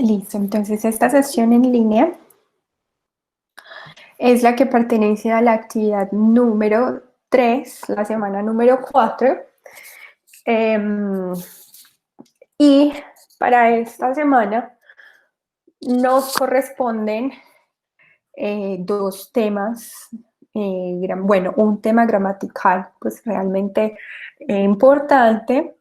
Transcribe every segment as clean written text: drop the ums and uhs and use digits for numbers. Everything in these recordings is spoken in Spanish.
Listo, entonces esta sesión en línea es la que pertenece a la actividad número 3, la semana número 4. Y para esta semana nos corresponden dos temas, bueno, un tema gramatical, pues realmente importante,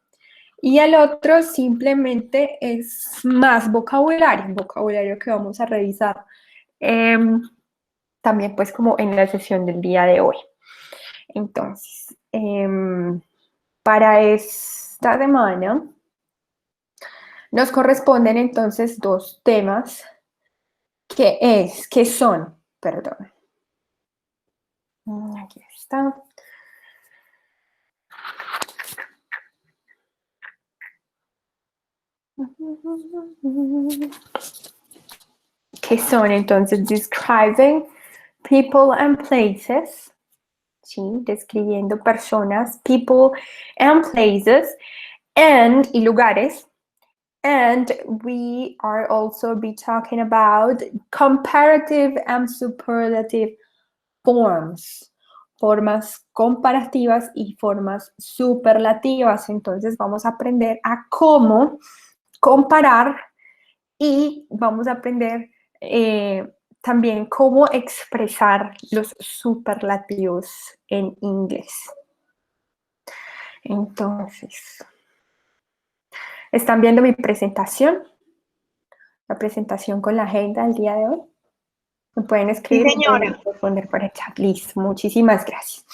y el otro simplemente es más vocabulario que vamos a revisar también pues como en la sesión del día de hoy. Entonces, para esta semana nos corresponden entonces dos temas que son, perdón, aquí está. Que son entonces describing people and places, ¿sí? Describiendo personas, people and places, y lugares. And we are also be talking about comparative and superlative forms, formas comparativas y formas superlativas. Entonces vamos a aprender a cómo comparar y vamos a aprender también cómo expresar los superlativos en inglés. Entonces, ¿están viendo mi presentación? La presentación con la agenda del día de hoy. Me pueden escribir, sí, señora. me pueden responder por el chat. Listo, muchísimas gracias.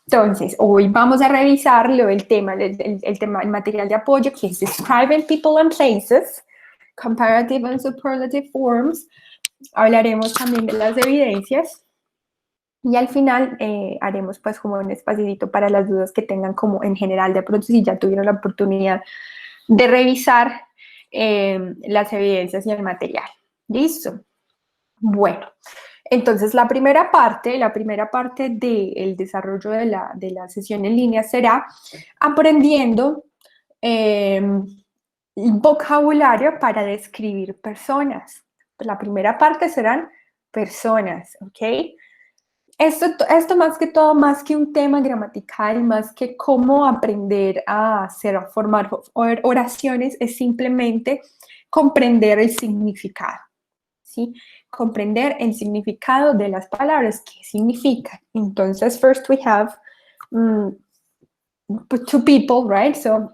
Entonces, hoy vamos a revisar el tema, el material de apoyo, que es Describing People and Places, Comparative and Superlative Forms. Hablaremos también de las evidencias. Y al final haremos pues como un espacito para las dudas que tengan como en general, de pronto si ya tuvieron la oportunidad de revisar las evidencias y el material. ¿Listo? Bueno, entonces la primera parte del desarrollo de la sesión en línea será aprendiendo vocabulario para describir personas. La primera parte serán personas, ¿ok? Esto más que todo, más que un tema gramatical, más que cómo aprender a formar oraciones, es simplemente comprender el significado, ¿sí? Comprender el significado de las palabras, qué significan. Entonces, first we have two people, right? So,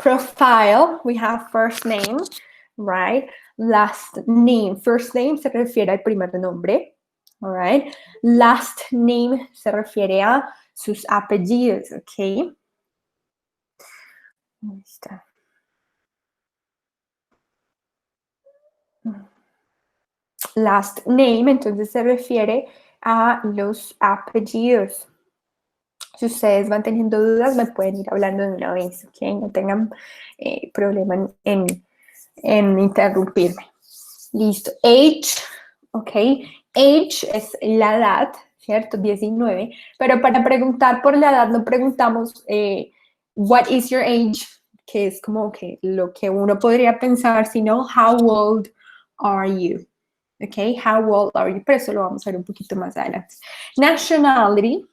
profile, we have first name, right? Last name. First name se refiere al primer nombre. All right. Last name se refiere a sus apellidos, ¿ok? Ahí está. Last name, entonces se refiere a los apellidos. Si ustedes van teniendo dudas, me pueden ir hablando de una vez, ¿ok? No tengan problema en interrumpirme. Listo. Age, ¿ok? Age es la edad, ¿cierto? 19. Pero para preguntar por la edad no preguntamos what is your age, que es como que lo que uno podría pensar, sino how old are you, ¿ok? How old are you? Pero eso lo vamos a ver un poquito más adelante. Nationality,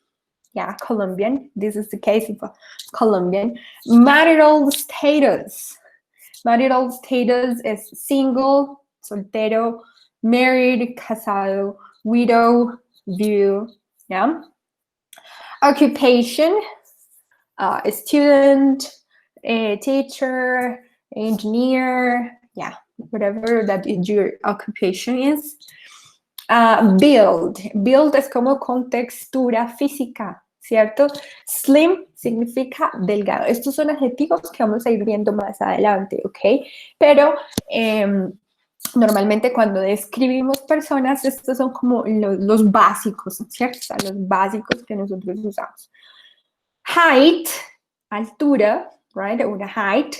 yeah, Colombian. This is the case of a Colombian. Marital status. Marital status es single, soltero, married, casado, widow, viudo, yeah? Occupation, student, teacher, engineer, yeah, whatever that your occupation is. Build es como con textura física, ¿cierto? Slim significa delgado. Estos son adjetivos que vamos a ir viendo más adelante, ¿ok? Pero normalmente cuando describimos personas, estos son como los básicos, ¿cierto? O sea, los básicos que nosotros usamos. Height, altura, right? Una height.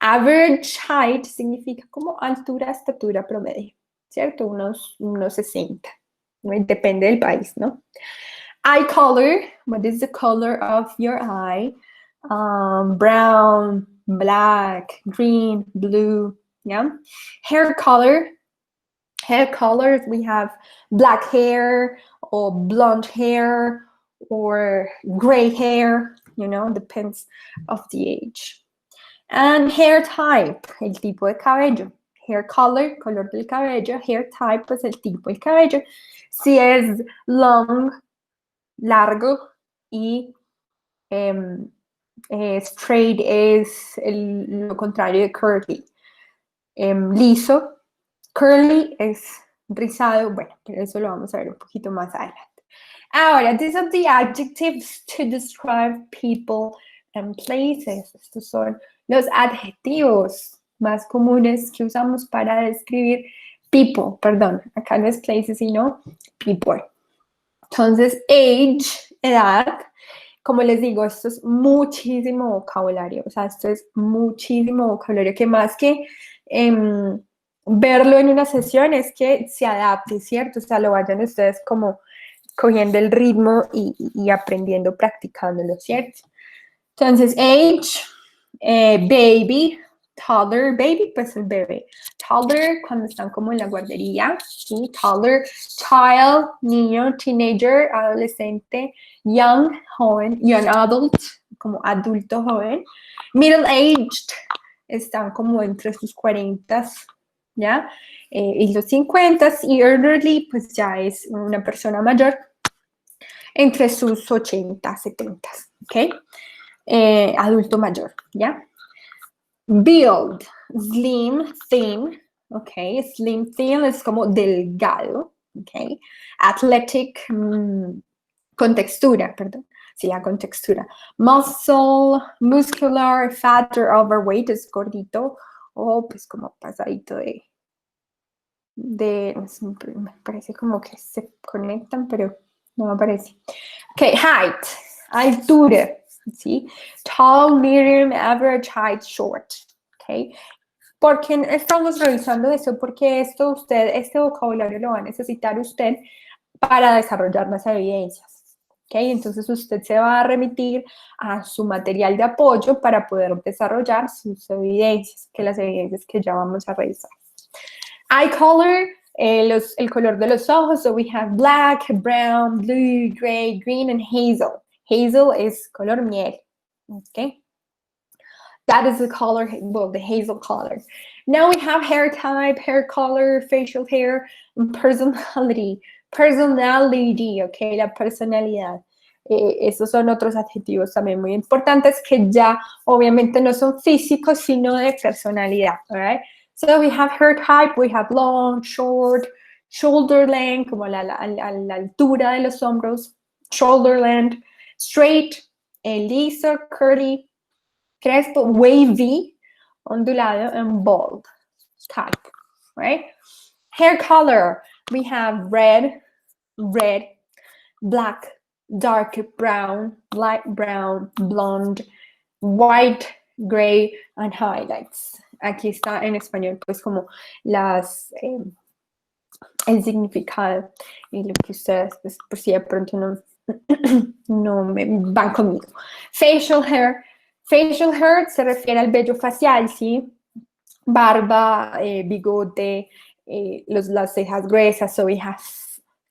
Average height significa como altura, estatura promedio, ¿cierto? Unos 60. Depende del país, ¿no? Eye color, what is the color of your eye? Brown, black, green, blue, yeah? Hair color. Hair colors, we have black hair or blonde hair or gray hair, depends of the age. And hair type, el tipo de cabello. Hair color, color del cabello. Hair type, pues el tipo del cabello. Si es long, largo, y straight es lo contrario de curly. Liso, curly es rizado, bueno, pero eso lo vamos a ver un poquito más adelante. Ahora, these are the adjectives to describe people and places. Estos son los adjetivos más comunes que usamos para describir people, perdón, acá no es places, sino people. Entonces, age, edad, como les digo, esto es muchísimo vocabulario, o sea, esto es muchísimo vocabulario, que más que verlo en una sesión es que se adapte, ¿cierto? O sea, lo vayan ustedes como cogiendo el ritmo y aprendiendo, practicándolo, ¿cierto? Entonces, age, baby, toddler, baby, pues el bebé. Toddler, cuando están como en la guardería, ¿sí? Toddler, child, niño, teenager, adolescente, young, joven, young adult, como adulto joven. Middle aged, están como entre sus 40, ¿ya? Y los 50, y elderly, pues ya es una persona mayor, entre sus 80, 70, ¿ok? Adulto mayor, ¿ya? Build, slim, thin, ¿ok? Slim, thin es como delgado, ¿ok? Athletic, con textura, perdón. Sí, ya con textura. Muscle, muscular, fat or overweight es gordito o pues como pasadito me parece como que se conectan, pero no me parece. Ok, height, altura, ¿sí? Tall, medium, average, height, short, ¿ok? ¿Por qué estamos revisando eso? Porque este vocabulario lo va a necesitar usted para desarrollar las evidencias, ¿ok? Entonces usted se va a remitir a su material de apoyo para poder desarrollar sus evidencias, que las evidencias que ya vamos a revisar. Eye color, el color de los ojos, so we have black, brown, blue, gray, green, and hazel. Hazel is color miel, okay? That is the color, well, the hazel color. Now we have hair type, hair color, facial hair, and personality. Personality, okay, la personalidad. Esos son otros adjetivos también muy importantes que ya obviamente no son físicos, sino de personalidad, alright? So we have hair type, we have long, short, shoulder length, como la altura de los hombros, shoulder length, straight, liso, curly, crespo, wavy, ondulado, and bald type, right? Hair color, we have red, black, dark brown, light brown, blonde, white, gray, and highlights. Aquí está en español, pues como el significado y lo que ustedes, pues, por si de pronto no me van conmigo. Facial hair. Facial hair se refiere al vello facial, ¿sí? Barba, bigote, las cejas gruesas, so we have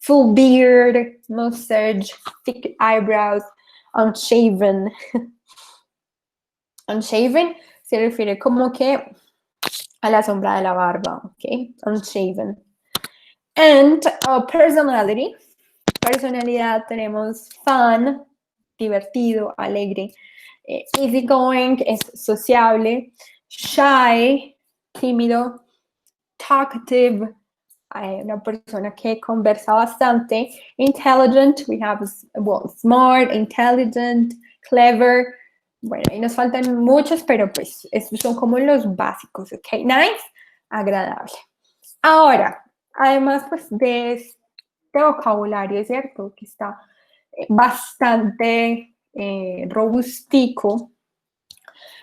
full beard, mustache, thick eyebrows, unshaven. Unshaven se refiere como que a la sombra de la barba, ¿ok? Unshaven. And personality. Personalidad tenemos fun, divertido, alegre. Easygoing es sociable. Shy, tímido. Talkative, una persona que conversa bastante. Intelligent, we have, well, smart, intelligent, clever. Bueno, y nos faltan muchos, pero pues estos son como los básicos, ¿ok? Nice, agradable. Ahora, además pues de este vocabulario, ¿cierto? Que está bastante robustico.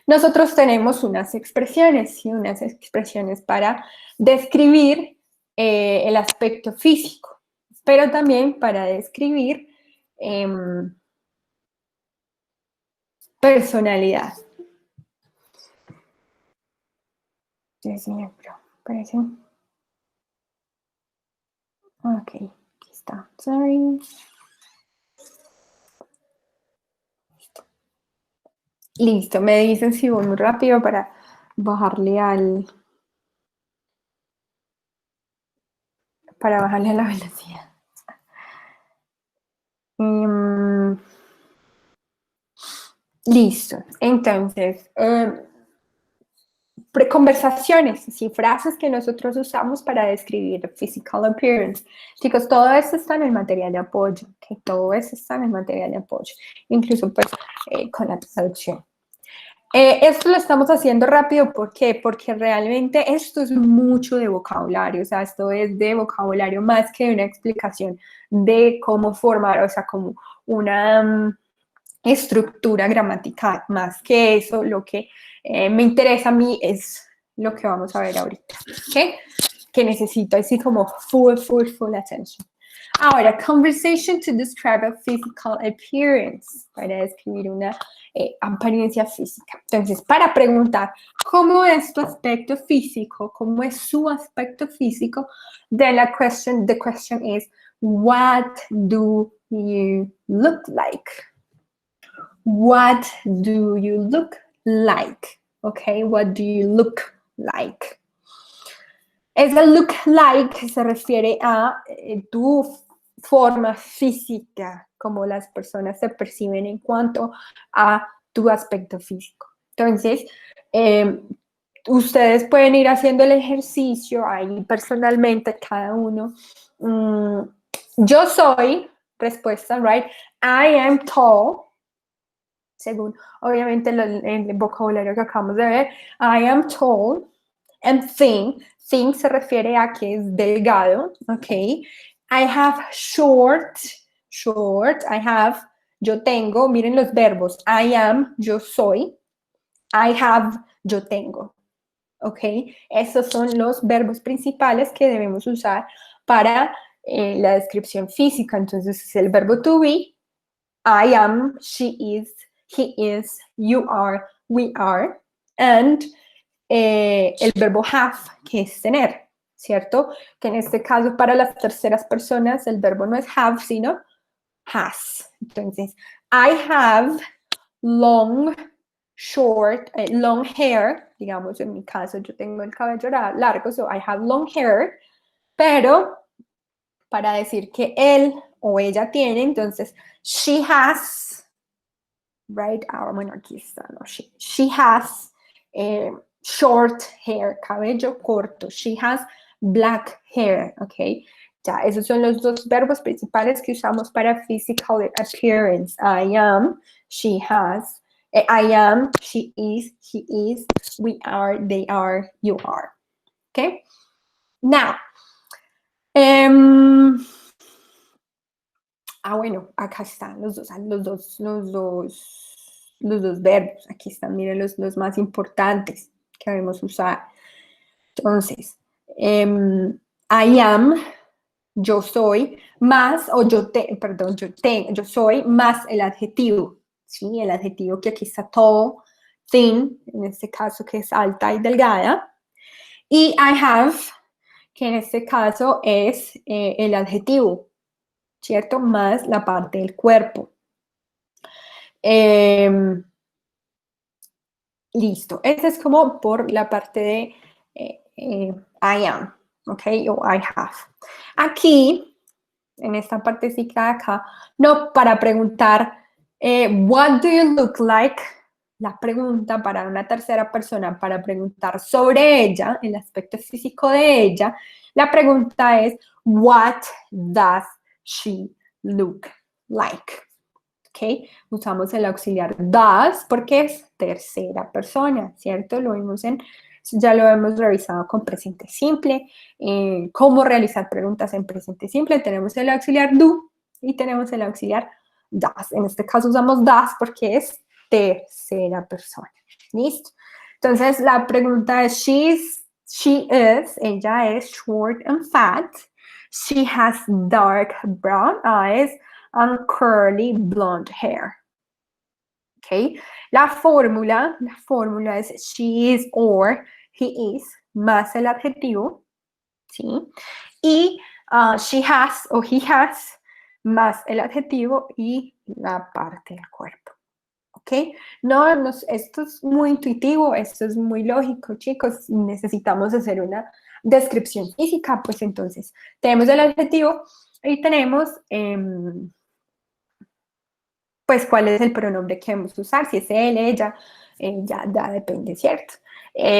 Nosotros tenemos unas expresiones, ¿sí? Unas expresiones para describir el aspecto físico, pero también para describir personalidad. Dios mío, pero parece. Ok, aquí está. Sorry. Listo, me dicen si voy muy rápido para bajarle a la velocidad. Em, listo, entonces, conversaciones, sí, frases que nosotros usamos para describir physical appearance. Chicos, todo esto está en el material de apoyo, que todo esto está en el material de apoyo, incluso pues con la traducción. Esto lo estamos haciendo rápido, ¿por qué? Porque realmente esto es mucho de vocabulario, o sea, esto es de vocabulario más que una explicación de cómo formar, o sea, como una estructura gramatical. Más que eso, lo que me interesa a mí es lo que vamos a ver ahorita, ¿ok? Que necesito así como full attention. Ahora, conversation to describe a physical appearance, para describir una apariencia física. Entonces, para preguntar cómo es tu aspecto físico, cómo es su aspecto físico, then the question is, what do you look like? What do you look like? Okay, what do you look like? Ese look like se refiere a tu forma física, como las personas se perciben en cuanto a tu aspecto físico. Entonces, ustedes pueden ir haciendo el ejercicio ahí personalmente, cada uno. Yo soy, respuesta, right? I am tall. Según, obviamente, el vocabulario que acabamos de ver. I am tall and thin. Thin se refiere a que es delgado, ¿ok? I have short. I have, yo tengo, miren los verbos. I am, yo soy. I have, yo tengo, ¿ok? Esos son los verbos principales que debemos usar para la descripción física. Entonces, es el verbo to be. I am, she is, he is, you are, we are, and el verbo have, que es tener, ¿cierto? Que en este caso para las terceras personas el verbo no es have, sino has. Entonces, I have long, short, long hair, digamos en mi caso yo tengo el cabello largo, so I have long hair, pero para decir que él o ella tiene, entonces, she has, right? Bueno, aquí está, ¿no? She has short hair, cabello corto. She has black hair, ¿ok? Ya, esos son los dos verbos principales que usamos para physical appearance. I am, she has. I am, she is, he is, we are, they are, you are. ¿Ok? Now, bueno, acá están los dos verbos. Aquí están, miren los más importantes que debemos usar. Entonces, I am, yo soy, más, o yo soy, más el adjetivo, ¿sí? El adjetivo que aquí está tall, thin, en este caso que es alta y delgada. Y I have, que en este caso es el adjetivo, ¿cierto? Más la parte del cuerpo. Listo. Ese es como por la parte de I am, ¿ok? O I have. Aquí, en esta partecita de acá, no, para preguntar, what do you look like? La pregunta para una tercera persona, para preguntar sobre ella, el aspecto físico de ella, la pregunta es, what does she look like? ¿Ok? Usamos el auxiliar does porque es tercera persona, ¿cierto? Ya lo hemos revisado con presente simple. Cómo realizar preguntas en presente simple. Tenemos el auxiliar do y tenemos el auxiliar does. En este caso usamos does porque es tercera persona. ¿Listo? Entonces la pregunta es, ella es short and fat. She has dark brown eyes and curly blonde hair. ¿Ok? La fórmula es she is or he is, más el adjetivo, ¿sí? Y she has o he has, más el adjetivo y la parte del cuerpo. ¿Ok? Esto es muy intuitivo, esto es muy lógico, chicos. Necesitamos hacer una descripción física, pues entonces tenemos el adjetivo y tenemos, pues, cuál es el pronombre que vamos a usar, si es él, ella, ya depende, ¿cierto?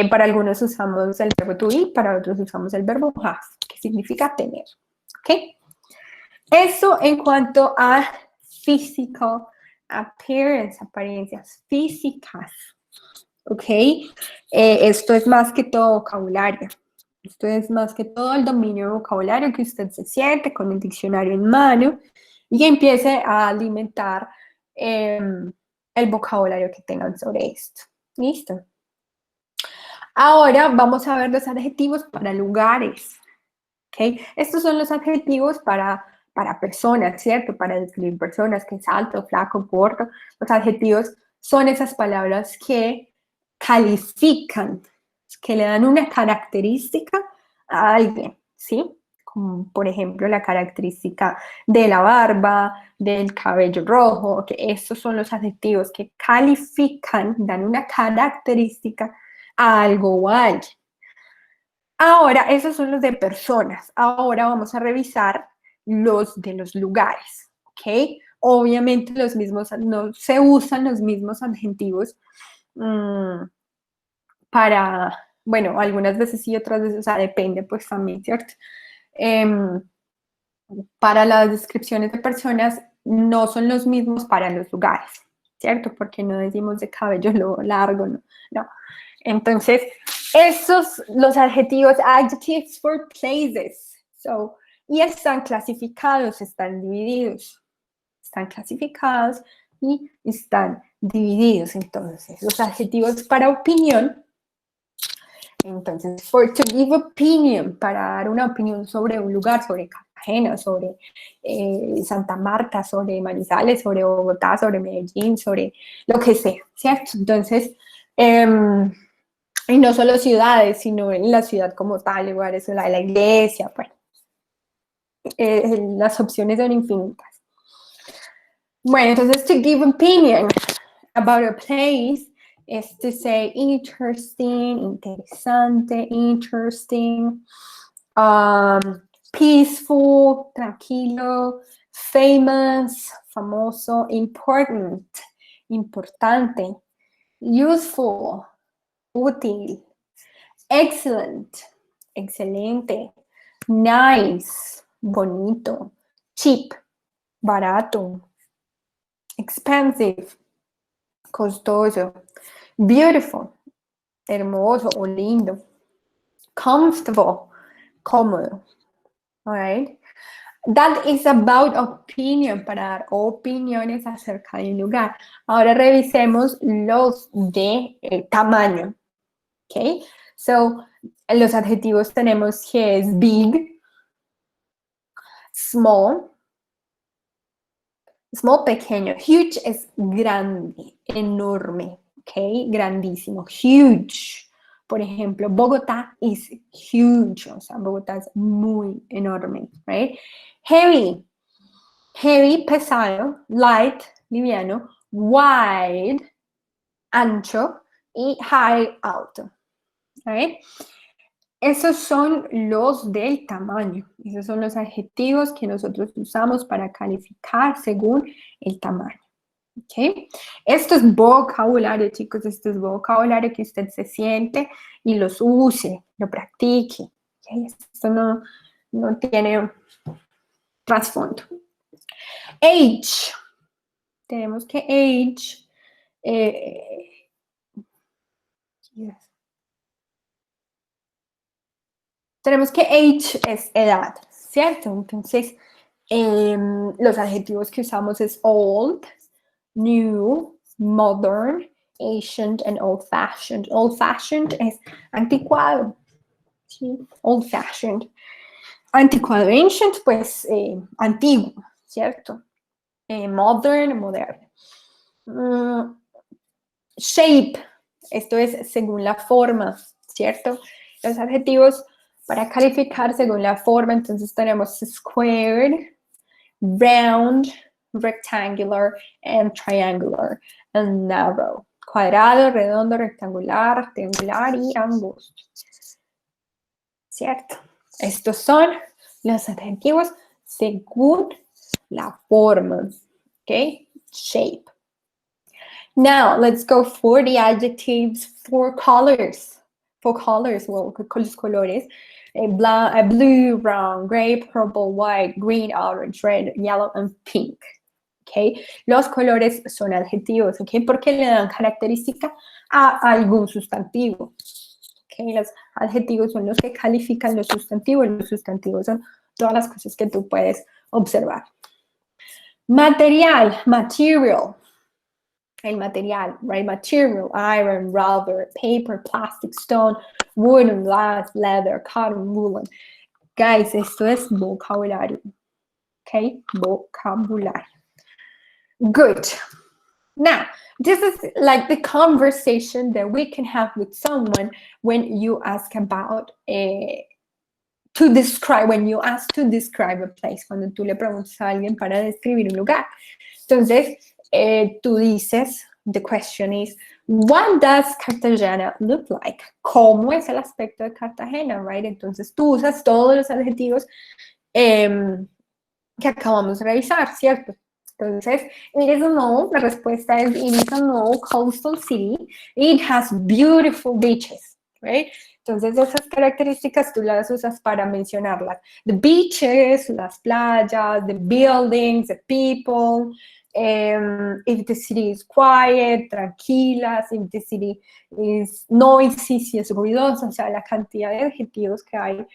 Para algunos usamos el verbo to be, para otros usamos el verbo has, que significa tener, ¿ok? Eso en cuanto a physical appearance, apariencias físicas, ¿ok? Esto es más que todo vocabulario. Esto es más que todo el dominio de vocabulario que usted se siente con el diccionario en mano y que empiece a alimentar el vocabulario que tengan sobre esto. ¿Listo? Ahora vamos a ver los adjetivos para lugares. ¿Ok? Estos son los adjetivos para personas, ¿cierto? Para describir personas, que es alto, flaco, gordo. Los adjetivos son esas palabras que califican, que le dan una característica a alguien, ¿sí? Como por ejemplo la característica de la barba, del cabello rojo, que estos son los adjetivos que califican, dan una característica a algo o a alguien. Ahora, esos son los de personas. Ahora vamos a revisar los de los lugares, ¿ok? Obviamente los mismos, no se usan los mismos adjetivos para, bueno, algunas veces sí, otras veces, o sea, depende pues también, ¿cierto? Para las descripciones de personas no son los mismos para los lugares, ¿cierto? Porque no decimos de cabello largo, no. Entonces, esos, los adjetivos, adjectives for places. So, y están clasificados, están divididos. Están clasificados y están divididos. Entonces, los adjetivos para opinión. Entonces, for to give opinion, para dar una opinión sobre un lugar, sobre Cartagena, sobre Santa Marta, sobre Manizales, sobre Bogotá, sobre Medellín, sobre lo que sea, ¿cierto? Entonces, y no solo ciudades, sino en la ciudad como tal, lugares, la iglesia, bueno, las opciones son infinitas. Bueno, entonces, to give opinion about a place is to say interesting, interesante, interesting, peaceful, tranquilo, famous, famoso, important, importante, useful, útil, excellent, excelente, nice, bonito, cheap, barato, expensive, costoso, beautiful, hermoso o lindo, comfortable, cómodo. All right? That is about opinion, para dar opiniones acerca de un lugar. Ahora revisemos los de tamaño. Okay? So, los adjetivos tenemos que es big, small, small, pequeño. Huge es grande, enorme, ¿ok? Grandísimo. Huge. Por ejemplo, Bogotá is huge. O sea, Bogotá es muy enorme, right? Heavy. Heavy, pesado. Light, liviano. Wide, ancho. Y high, alto. Right? Esos son los del tamaño. Esos son los adjetivos que nosotros usamos para calificar según el tamaño. ¿Ok? Esto es vocabulario, chicos. Esto es vocabulario que usted se siente y los use, lo practique. ¿Okay? Esto no tiene trasfondo. Age. Tenemos que age. Tenemos que age es edad, ¿cierto? Entonces, los adjetivos que usamos es old, new, modern, ancient, and old-fashioned. Old-fashioned es anticuado, ¿sí? Old-fashioned. Anticuado, ancient, pues antiguo, ¿cierto? Modern, moderno. Shape, esto es según la forma, ¿cierto? Los adjetivos para calificar según la forma, entonces tenemos squared, round, rectangular, and triangular, and narrow. Cuadrado, redondo, rectangular, triangular y angosto. ¿Cierto? Estos son los adjetivos según la forma. ¿Ok? Shape. Now, let's go for the adjectives for colors. For colors, well, con los colores. Blue, brown, gray, purple, white, green, orange, red, yellow, and pink. Okay. Los colores son adjetivos, ¿ok? Porque le dan característica a algún sustantivo. Okay. Los adjetivos son los que califican los sustantivos son todas las cosas que tú puedes observar. Material, material. El material, right? Material, iron, rubber, paper, plastic, stone, wooden, glass, leather, cotton, woolen. Guys, esto es vocabulario. Okay, vocabulario. Good. Now, this is like the conversation that we can have with someone when you ask about when you ask to describe a place, cuando tú le preguntas a alguien para describir un lugar. Entonces, tú dices, the question is, what does Cartagena look like? ¿Cómo es el aspecto de Cartagena, right? Entonces, tú usas todos los adjetivos que acabamos de revisar, ¿cierto? Entonces, it is an old, la respuesta es, it is an old coastal city. It has beautiful beaches, right? Entonces, esas características tú las usas para mencionarlas. The beaches, las playas, the buildings, the people. If the city is quiet, tranquila, if the city is noisy, si es ruidosa, o sea, la cantidad de adjetivos que hay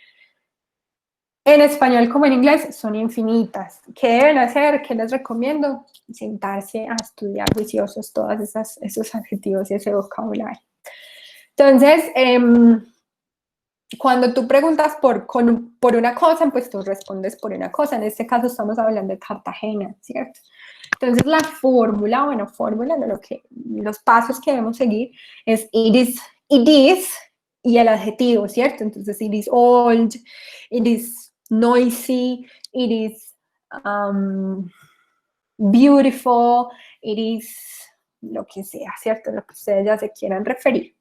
en español como en inglés son infinitas. ¿Qué deben hacer? ¿Qué les recomiendo? Sentarse a estudiar juiciosos todos esos adjetivos y ese vocabulario. Entonces, cuando tú preguntas por una cosa, pues tú respondes por una cosa. En este caso estamos hablando de Cartagena, ¿cierto? Entonces la fórmula de los pasos que debemos seguir es it is y el adjetivo, ¿cierto? Entonces it is old, it is noisy, it is beautiful, it is lo que sea, ¿cierto? Lo que ustedes ya se quieran referir.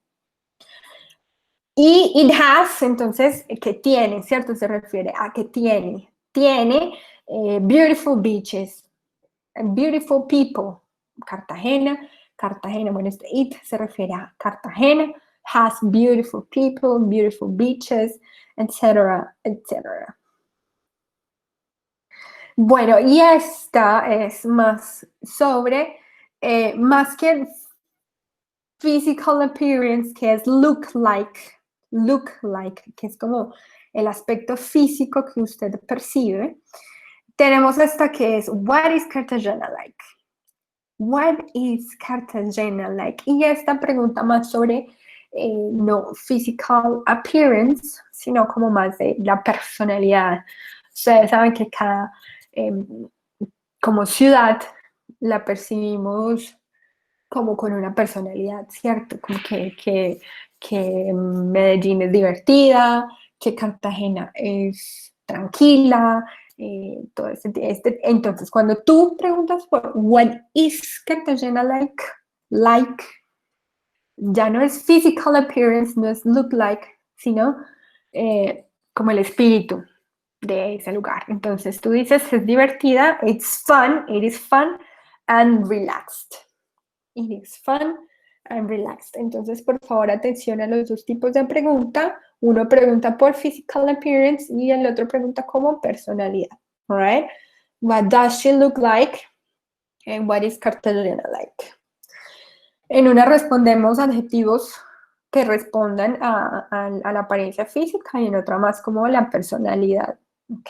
Y it has, entonces, que tiene, ¿cierto? Se refiere a que tiene. Tiene beautiful beaches, and beautiful people. Cartagena, bueno, este it se refiere a Cartagena, has beautiful people, beautiful beaches, etcétera, etcétera. Bueno, y esta es más sobre, más que physical appearance, que es look like, que es como el aspecto físico que usted percibe. Tenemos esta que es, what is Cartagena like? What is Cartagena like? Y esta pregunta más sobre, no physical appearance, sino como más de la personalidad. Ustedes saben que cada, como ciudad, la percibimos como con una personalidad, ¿cierto? Como que Medellín es divertida, que Cartagena es tranquila, todo entonces, cuando tú preguntas por what is Cartagena like, ya no es physical appearance, no es look like, sino como el espíritu de ese lugar. Entonces tú dices, es divertida, it is fun and relaxed. It is fun and relaxed. Entonces, por favor, atención a los dos tipos de pregunta. Uno pregunta por physical appearance y el otro pregunta como personalidad. All right? What does she look like? And what is Cartagena like? En una respondemos adjetivos que respondan a la apariencia física y en otra más como la personalidad. ¿Ok?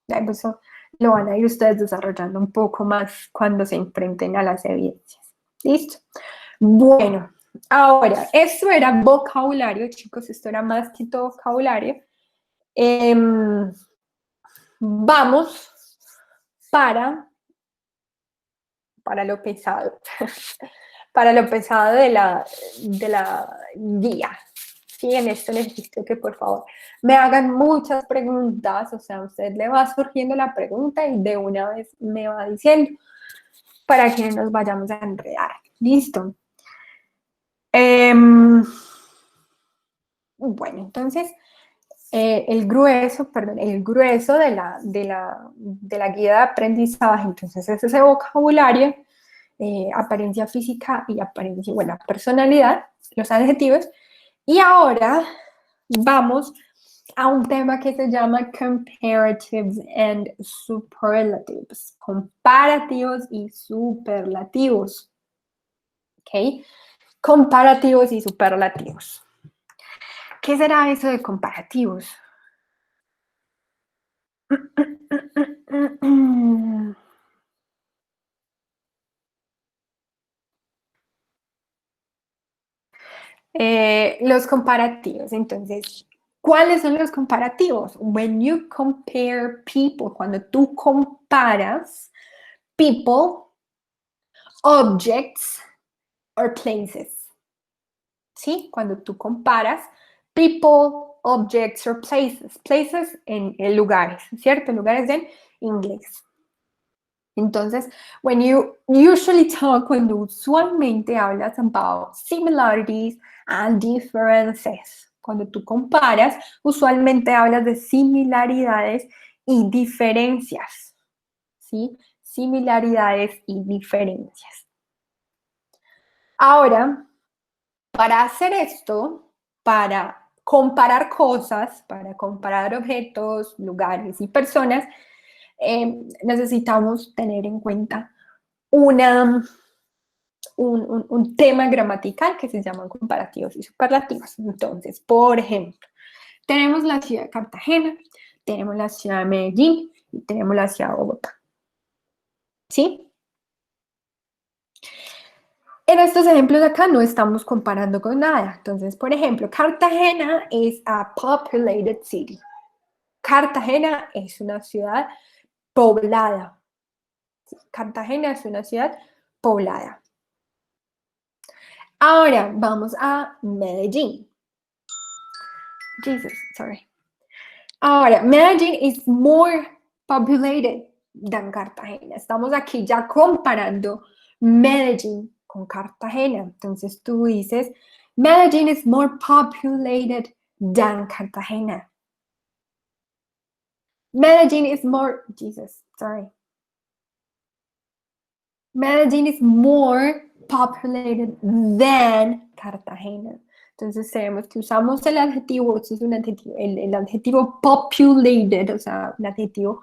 Eso lo van a ir ustedes desarrollando un poco más cuando se enfrenten a las evidencias. ¿Listo? Bueno, ahora, esto era vocabulario, chicos, esto era más que todo vocabulario. Vamos para lo pesado, para lo pesado de la guía. Sí, en esto necesito que por favor me hagan muchas preguntas, o sea, a usted le va surgiendo la pregunta y de una vez me va diciendo para que no nos vayamos a enredar. Listo. Bueno, entonces, el grueso de la guía de aprendizaje, entonces es ese vocabulario, apariencia física y apariencia, bueno, personalidad, los adjetivos. Y ahora vamos a un tema que se llama comparatives and superlatives, comparativos y superlativos, ¿ok? Comparativos y superlativos. ¿Qué será eso de comparativos? Los comparativos, entonces, ¿cuáles son los comparativos? When you compare people, cuando tú comparas people, objects, or places. ¿Sí? Cuando tú comparas people, objects, or places. Places en lugares, ¿cierto? Lugares en inglés. Entonces, when you usually talk, cuando usualmente hablas about similarities and differences, cuando tú comparas, usualmente hablas de similaridades y diferencias, ¿sí? Similaridades y diferencias. Ahora, para hacer esto, para comparar cosas, para comparar objetos, lugares y personas, necesitamos tener en cuenta un tema gramatical que se llaman comparativos y superlativos. Entonces, por ejemplo, tenemos la ciudad de Cartagena, tenemos la ciudad de Medellín y tenemos la ciudad de Bogotá. ¿Sí? En estos ejemplos acá no estamos comparando con nada. Entonces, por ejemplo, Cartagena es a populated city. Cartagena es una ciudad poblada. Cartagena es una ciudad poblada. Ahora vamos a Medellín. Jesus, sorry. Ahora, Medellín is more populated than Cartagena. Estamos aquí ya comparando Medellín con Cartagena. Entonces tú dices, Medellín is more populated than Cartagena. Medellín is more, Jesus, sorry. Medellín is more populated than Cartagena. Entonces sabemos que usamos el adjetivo, este es un adjetivo, el adjetivo populated, o sea, un adjetivo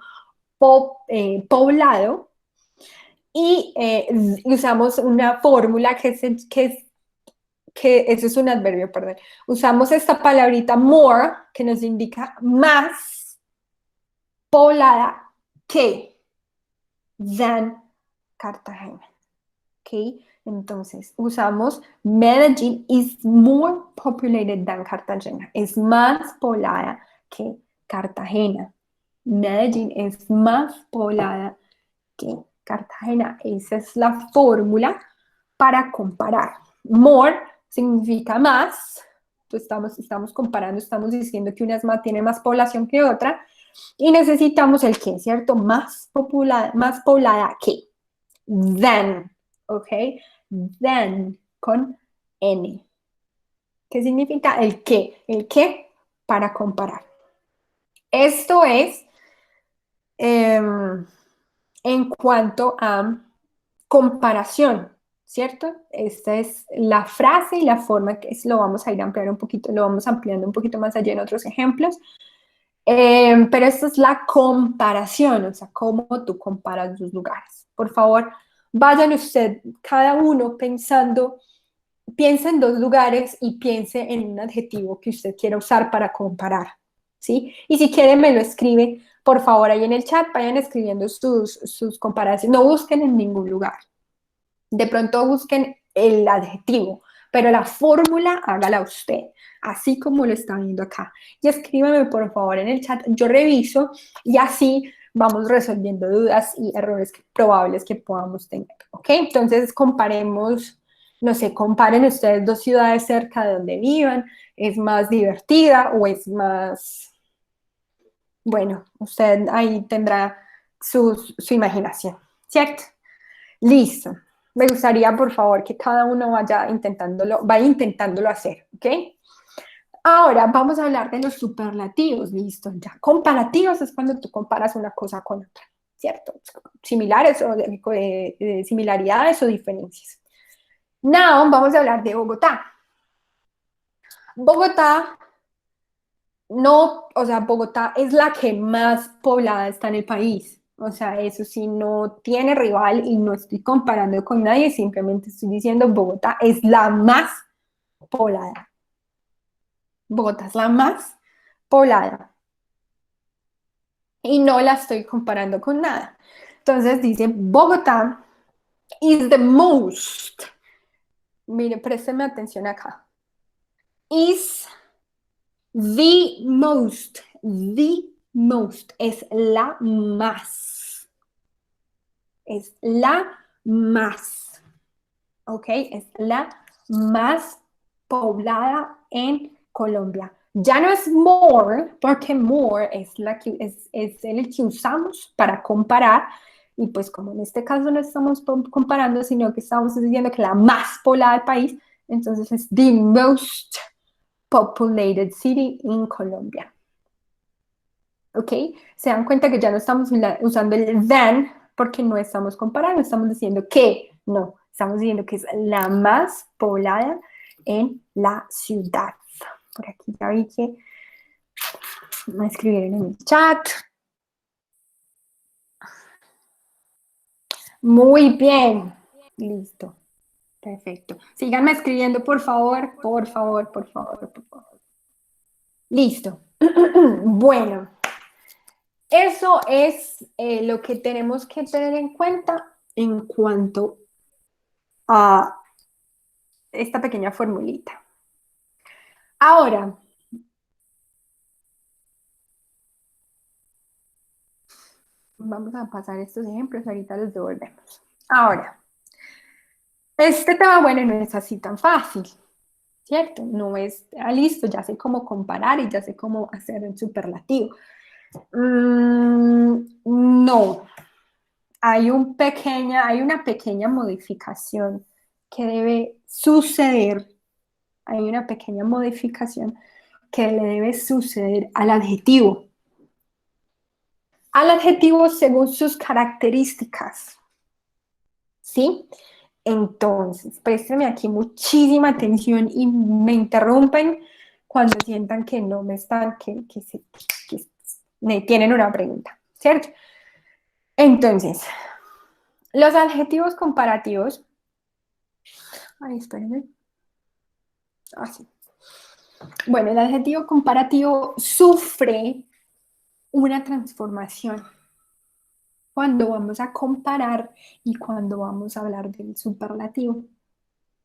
poblado, y usamos una fórmula que eso es un adverbio, perdón. Usamos esta palabrita more, que nos indica más poblada que than Cartagena. ¿Ok? Entonces, usamos Medellín is more populated than Cartagena. Es más poblada que Cartagena. Medellín es más poblada que Cartagena. Esa es la fórmula para comparar. More significa más. Entonces estamos comparando, estamos diciendo que una tiene más población que otra. Y necesitamos el que, ¿cierto? Más poblada que. Than. ¿Ok? Than con N. ¿Qué significa el qué? El qué para comparar. Esto es en cuanto a comparación, ¿cierto? Esta es la frase y la forma que lo vamos a ir a ampliar un poquito, lo vamos ampliando un poquito más allá en otros ejemplos. Pero esta es la comparación, o sea, cómo tú comparas los lugares. Por favor, vayan usted, cada uno piensa en dos lugares y piense en un adjetivo que usted quiera usar para comparar, ¿sí? Y si quiere me lo escribe, por favor, ahí en el chat, vayan escribiendo sus comparaciones, no busquen en ningún lugar. De pronto busquen el adjetivo, pero la fórmula hágala usted, así como lo está viendo acá. Y escríbame por favor en el chat, yo reviso y así vamos resolviendo dudas y errores probables que podamos tener, ¿ok? Entonces comparemos, no sé, comparen ustedes dos ciudades cerca de donde vivan, es más divertida o es más, bueno, usted ahí tendrá su imaginación, ¿cierto? Listo. Me gustaría, por favor, que cada uno vaya intentándolo hacer, ¿ok? Ahora vamos a hablar de los superlativos, listo. Ya, comparativos es cuando tú comparas una cosa con otra, ¿cierto? Similares o similaridades o diferencias. Now, vamos a hablar de Bogotá. Bogotá, no, o sea, Bogotá es la que más poblada está en el país. O sea, eso sí, no tiene rival y no estoy comparando con nadie, simplemente estoy diciendo Bogotá es la más poblada. Bogotá es la más poblada y no la estoy comparando con nada. Entonces dice Bogotá is the most. Mire, présteme atención acá. Is the most, es la más, es la más, ¿ok? Es la más poblada en Colombia. Ya no es more, porque more es el que usamos para comparar, y pues como en este caso no estamos comparando, sino que estamos diciendo que la más poblada del país, entonces es the most populated city in Colombia. ¿Ok? Se dan cuenta que ya no estamos usando el than porque no estamos comparando, estamos diciendo que no, estamos diciendo que es la más poblada en la ciudad. Por aquí ya vi que me escribieron en el chat. Muy bien. Listo. Perfecto. Síganme escribiendo, por favor, por favor, por favor, por favor. Listo. Bueno, eso es lo que tenemos que tener en cuenta en cuanto a esta pequeña formulita. Ahora, vamos a pasar estos ejemplos, ahorita los devolvemos. Ahora, este tema, bueno, no es así tan fácil, ¿cierto? No es, listo, ya sé cómo comparar y ya sé cómo hacer el superlativo. No, hay una pequeña modificación que debe suceder, hay una pequeña modificación que le debe suceder al adjetivo. Al adjetivo según sus características, ¿sí? Entonces, préstenme aquí muchísima atención y me interrumpen cuando sientan que no me están, que me tienen una pregunta, ¿cierto? Entonces, los adjetivos comparativos, ay, espérenme, así. Bueno, el adjetivo comparativo sufre una transformación cuando vamos a comparar y cuando vamos a hablar del superlativo,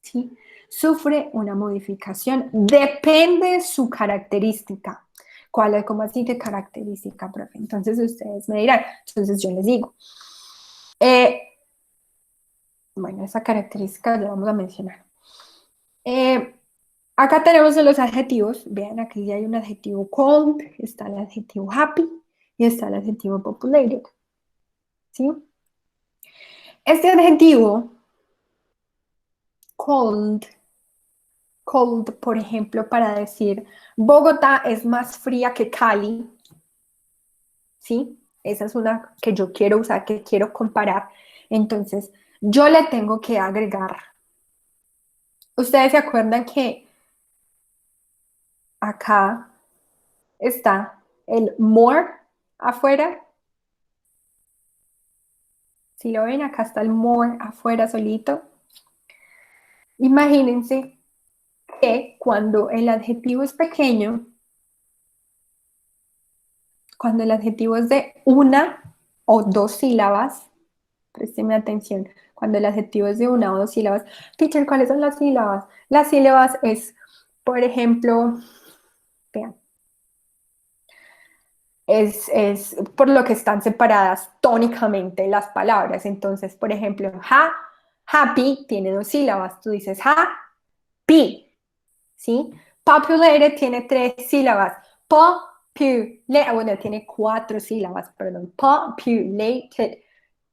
¿sí? Sufre una modificación, depende de su característica. ¿Cuál es, cómo así que característica, profe? Entonces ustedes me dirán, entonces yo les digo, eh, bueno, esa característica la vamos a mencionar. Acá tenemos los adjetivos, vean, aquí hay un adjetivo cold, está el adjetivo happy y está el adjetivo populated, ¿sí? Este adjetivo cold, por ejemplo, para decir Bogotá es más fría que Cali, ¿sí? Esa es una que yo quiero usar, que quiero comparar. Entonces, yo le tengo que agregar. Ustedes se acuerdan que acá está el more afuera. Si lo ven, acá está el more afuera solito. Imagínense que cuando el adjetivo es pequeño, cuando el adjetivo es de una o dos sílabas, présteme atención, cuando el adjetivo es de una o dos sílabas, teacher, ¿cuáles son las sílabas? Las sílabas es, por ejemplo, vean, es por lo que están separadas tónicamente las palabras. Entonces, por ejemplo, happy tiene dos sílabas. Tú dices pi, ¿sí? Populated tiene 3 sílabas. Bueno, tiene 4 sílabas, perdón.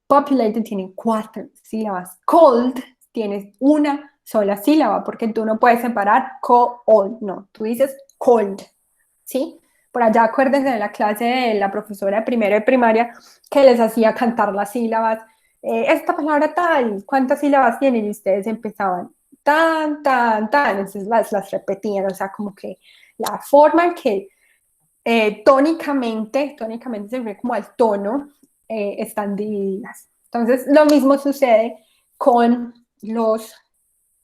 Populated tiene 4 sílabas. Cold tiene una sola sílaba, porque tú no puedes separar cold, no, tú dices cold, ¿sí? Por allá acuérdense de la clase de la profesora de primero de primaria que les hacía cantar las sílabas. Esta palabra tal, ¿cuántas sílabas tiene? Y ustedes empezaban tan, tan, tan, entonces las repetían, o sea, como que la forma en que tónicamente se ve como al tono, están divididas. Entonces, lo mismo sucede con los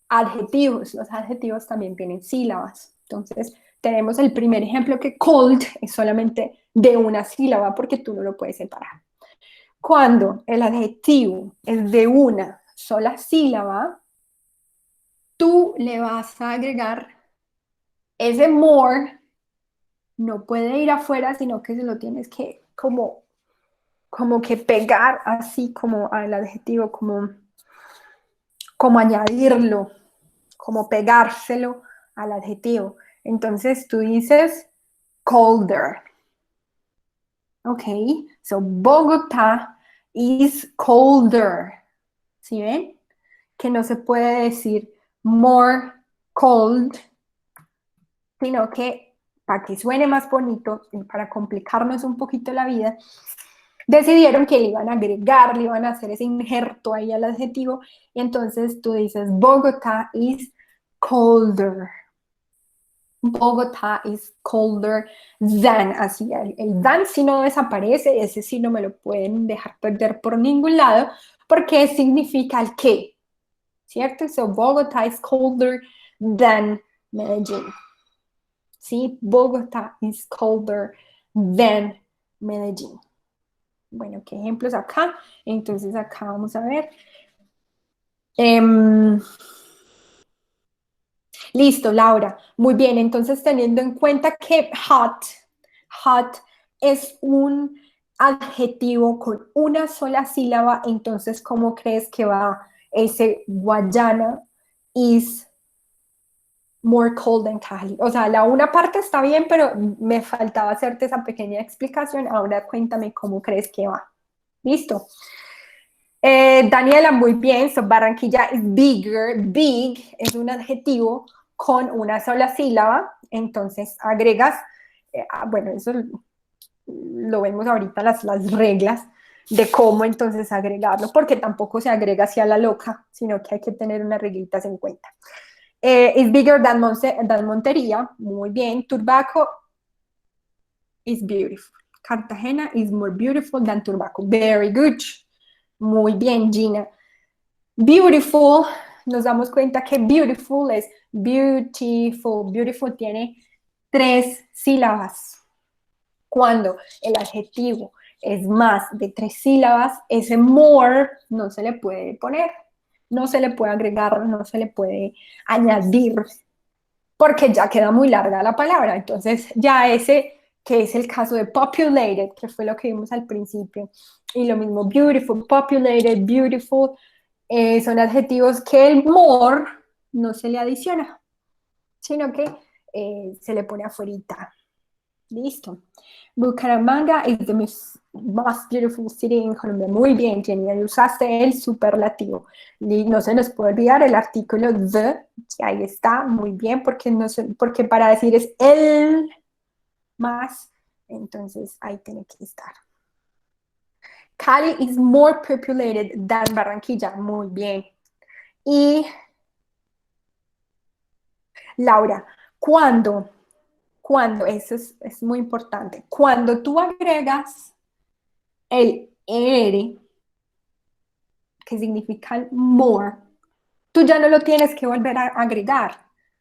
adjetivos. Los adjetivos también tienen sílabas. Entonces, tenemos el primer ejemplo que cold es solamente de una sílaba porque tú no lo puedes separar. Cuando el adjetivo es de una sola sílaba, tú le vas a agregar ese more, no puede ir afuera, sino que se lo tienes que como que pegar así como al adjetivo, como añadirlo, como pegárselo al adjetivo. Entonces tú dices colder. Ok, so Bogotá is colder. ¿Sí ven? Que no se puede decir more cold, sino que para que suene más bonito y para complicarnos un poquito la vida, decidieron que le iban a agregar, le iban a hacer ese injerto ahí al adjetivo, y entonces tú dices Bogotá is colder. Bogotá is colder than, así, el than si no desaparece, ese sí no me lo pueden dejar perder por ningún lado, porque significa el qué, ¿cierto? So Bogotá is colder than Medellín. ¿Sí? Bogotá is colder than Medellín. Bueno, ¿qué ejemplos acá? Entonces acá vamos a ver. Listo, Laura. Muy bien, entonces teniendo en cuenta que hot es un adjetivo con una sola sílaba, entonces, ¿cómo crees que va ese Guayana is more cold than Cali? O sea, la una parte está bien, pero me faltaba hacerte esa pequeña explicación. Ahora cuéntame cómo crees que va. ¿Listo? Daniela, muy bien. So, Barranquilla is bigger. Big es un adjetivo con una sola sílaba. Entonces agregas, bueno, eso lo vemos ahorita, las reglas de cómo entonces agregarlo, porque tampoco se agrega así a la loca, sino que hay que tener unas reglitas en cuenta. Is bigger than Montería. Muy bien. Turbaco is beautiful. Cartagena is more beautiful than Turbaco. Very good. Muy bien, Gina. Beautiful, nos damos cuenta que beautiful es beautiful. Beautiful tiene 3 sílabas. Cuando el adjetivo es más de 3 sílabas, ese more no se le puede poner, no se le puede agregar, no se le puede añadir, porque ya queda muy larga la palabra. Entonces ya ese, que es el caso de populated, que fue lo que vimos al principio, y lo mismo beautiful, populated, beautiful, son adjetivos que el more no se le adiciona, sino que se le pone afuerita. Listo. Bucaramanga is the most beautiful city in Colombia. Muy bien, Jenny, ahí usaste el superlativo. Y no se nos puede olvidar el artículo the, ahí está, muy bien, porque, porque para decir es el más, entonces ahí tiene que estar. Cali is more populated than Barranquilla. Muy bien. Y Laura, ¿cuándo? Eso es muy importante. Cuando tú agregas el ER, que significa more, tú ya no lo tienes que volver a agregar.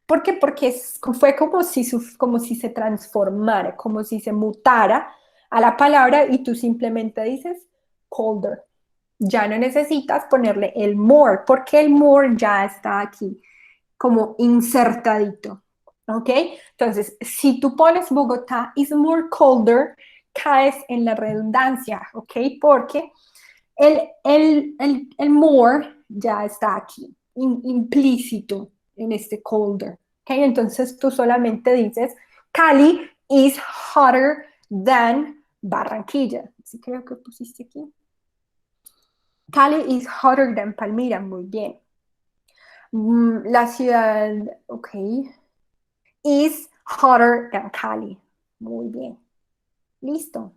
¿Por qué? Porque fue como si se transformara, como si se mutara a la palabra y tú simplemente dices colder. Ya no necesitas ponerle el more, porque el more ya está aquí, como insertadito. ¿Ok? Entonces, si tú pones Bogotá is more colder, caes en la redundancia, ¿ok? Porque el more ya está aquí, implícito en este colder. ¿ok? Entonces tú solamente dices, Cali is hotter than Barranquilla. ¿Sí creo que pusiste aquí? Cali is hotter than Palmira, muy bien. La ciudad, ok, is hotter than Cali, muy bien. Listo.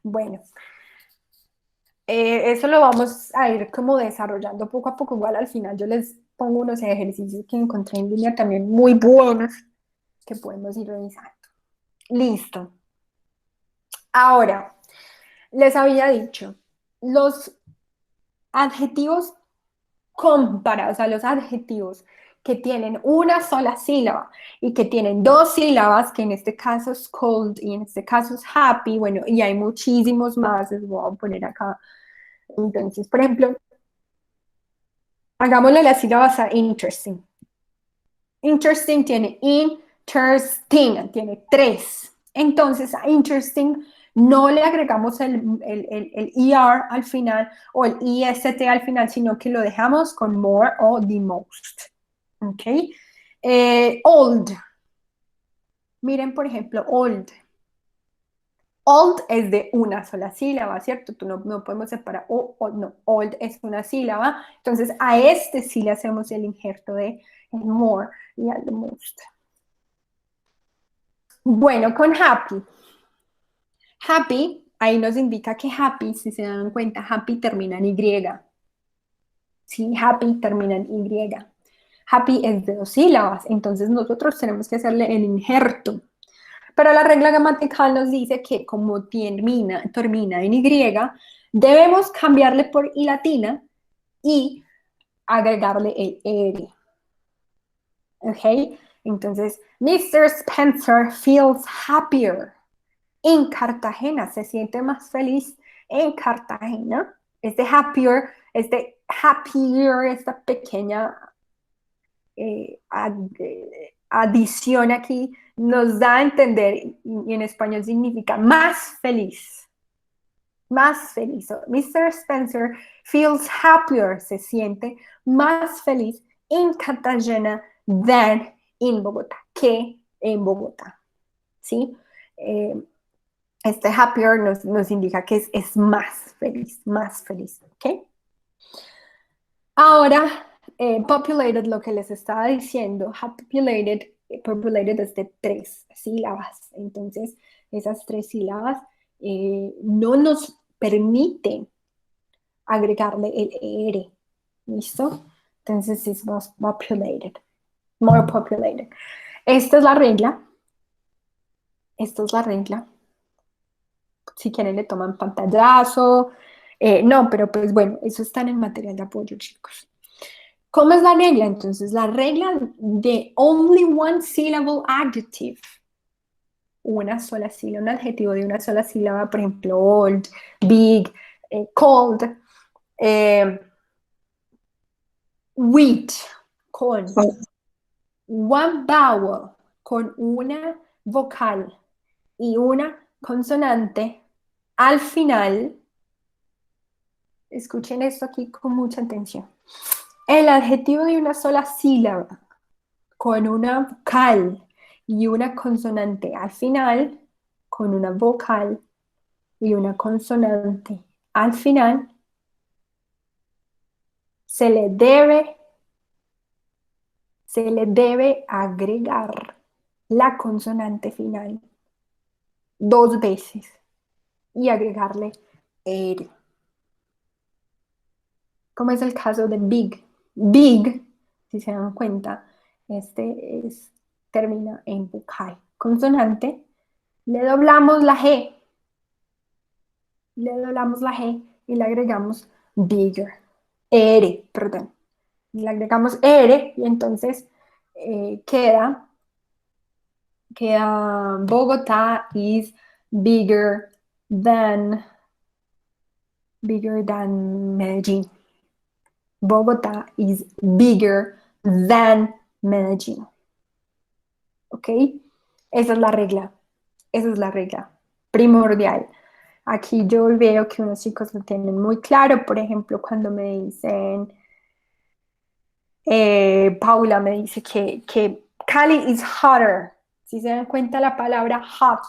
Bueno, eso lo vamos a ir como desarrollando poco a poco. Igual al final yo les pongo unos ejercicios que encontré en línea también muy buenos que podemos ir revisando. Listo. Ahora, les había dicho, los adjetivos comparados, o sea, los adjetivos que tienen una sola sílaba y que tienen dos sílabas, que en este caso es cold y en este caso es happy, bueno, y hay muchísimos más, les voy a poner acá. Entonces, por ejemplo, hagámosle las sílabas a interesting. Interesting tiene interesting, tiene tres. Entonces, a interesting no le agregamos el ER al final o el EST al final, sino que lo dejamos con more o the most. ¿Ok? Old. Miren, por ejemplo, old. Old es de una sola sílaba, ¿cierto? Tú no podemos separar, no, old es una sílaba. Entonces, a este sí le hacemos el injerto de el more y al the most. Bueno, con happy. Happy, ahí nos indica que happy, si se dan cuenta, happy termina en Y. Sí, happy termina en Y. Happy es de dos sílabas, entonces nosotros tenemos que hacerle el injerto. Pero la regla gramatical nos dice que como termina en Y, debemos cambiarle por I latina y agregarle el R. ¿Ok? Entonces, Mr. Spencer feels happier. En Cartagena, se siente más feliz en Cartagena. Este happier, este happier, esta pequeña adición aquí nos da a entender, y en español significa más feliz, más feliz. So, Mr. Spencer feels happier, se siente más feliz en Cartagena than in Bogotá, que en Bogotá, ¿sí? Eh, este happier nos indica que es más feliz, ¿ok? Ahora, populated, lo que les estaba diciendo, populated, populated es de tres sílabas. Entonces, esas tres sílabas no nos permiten agregarle el ER. ¿Listo? Entonces, es más populated, more populated. Esta es la regla. Esta es la regla. Si quieren le toman pantallazo. No, pero pues bueno, eso está en el material de apoyo, chicos. ¿Cómo es la regla? Entonces, la regla de only one syllable adjective, una sola sílaba, un adjetivo de una sola sílaba, por ejemplo, old, big, cold, wheat, con one vowel, con una vocal y una consonante, al final, escuchen esto aquí con mucha atención, el adjetivo de una sola sílaba con una vocal y una consonante al final, con una vocal y una consonante al final, se le debe agregar la consonante final dos veces y agregarle er. Como es el caso de big. Big, si se dan cuenta, termina en vocal. Consonante, le doblamos la G, y le agregamos bigger, perdón. Le agregamos R y entonces queda Bogotá is bigger than, Medellín. Bogotá is bigger than Medellín. ¿Ok? Esa es la regla. Esa es la regla primordial. Aquí yo veo que unos chicos lo tienen muy claro, por ejemplo, cuando me dicen, Paula me dice que Cali is hotter. Si se dan cuenta, la palabra hot,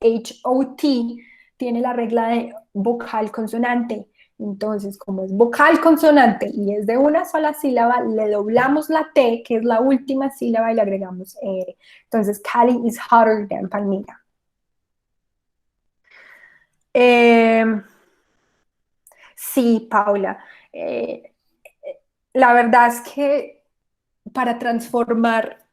H-O-T, tiene la regla de vocal consonante. Entonces, como es vocal consonante y es de una sola sílaba, le doblamos la T, que es la última sílaba, y le agregamos R. Entonces, Cali is hotter than Palmira. Sí, Paula. La verdad es que para transformar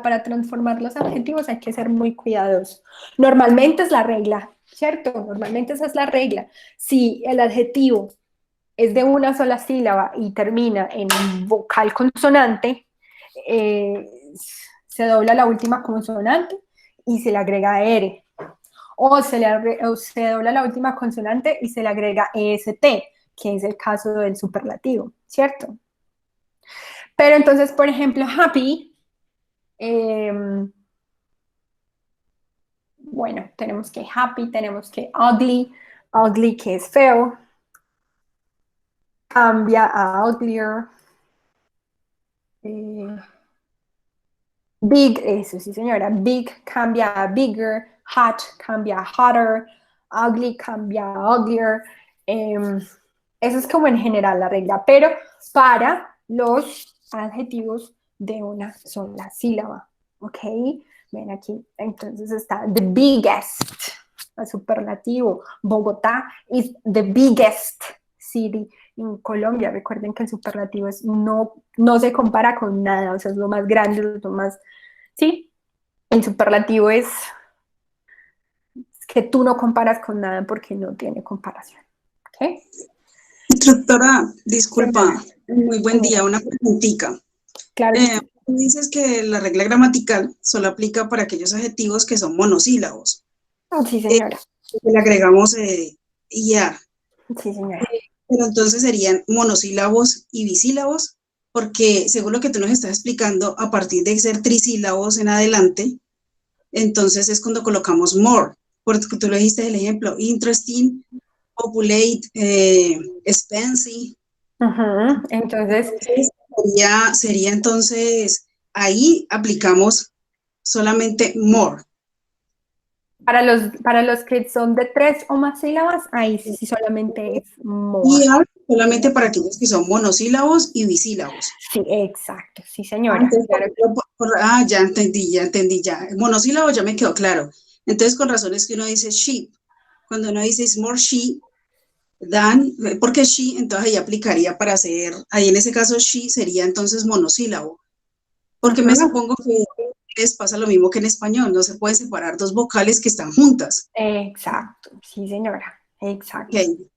para transformar los adjetivos hay que ser muy cuidadoso. Normalmente es la regla, ¿cierto? Normalmente esa es la regla. Si el adjetivo es de una sola sílaba y termina en vocal consonante, eh, se dobla la última consonante y se le agrega R. O se dobla la última consonante y se le agrega EST, que es el caso del superlativo, ¿cierto? Pero entonces, por ejemplo, happy, bueno, tenemos que happy, tenemos que ugly que es feo, cambia a uglier, big, eso sí señora, big cambia a bigger, hot cambia a hotter, ugly cambia a uglier. Eso es como en general la regla, pero para los adjetivos de una sola sílaba, ¿ok? Ven aquí, entonces está the biggest, el superlativo. Bogotá is the biggest city en Colombia. Recuerden que el superlativo no se compara con nada, o sea, es lo más grande, es lo más, sí, el superlativo es que tú no comparas con nada porque no tiene comparación, ¿ok? Instructora, disculpa, Señora, muy buen señora, día, una preguntita. claro que sí. Tú dices que la regla gramatical solo aplica para aquellos adjetivos que son monosílabos. Sí, Eh, señora. Le agregamos IAR, Sí, señora. pero entonces serían monosílabos y bisílabos, porque según lo que tú nos estás explicando, a partir de ser trisílabos en adelante, entonces es cuando colocamos more, porque tú lo dijiste el ejemplo, interesting, populate, expensive. Entonces, Entonces, sería entonces, ahí aplicamos solamente more. para los que son de 3 o más sílabas, ahí sí solamente es Y more. solamente para aquellos que son monosílabos y bisílabos. Sí, exacto, sí, señora. Entonces, Claro. ya entendí, ya. Monosílabo ya me quedó claro. Entonces, con razón es que uno dice sheep. Cuando uno dice it's more she than, porque she, entonces ahí aplicaría para hacer, ahí en ese caso she sería entonces monosílabo. Porque me supongo que les pasa lo mismo que en español, no se pueden separar dos vocales que están juntas. Exacto, sí, señora. Exacto. Okay.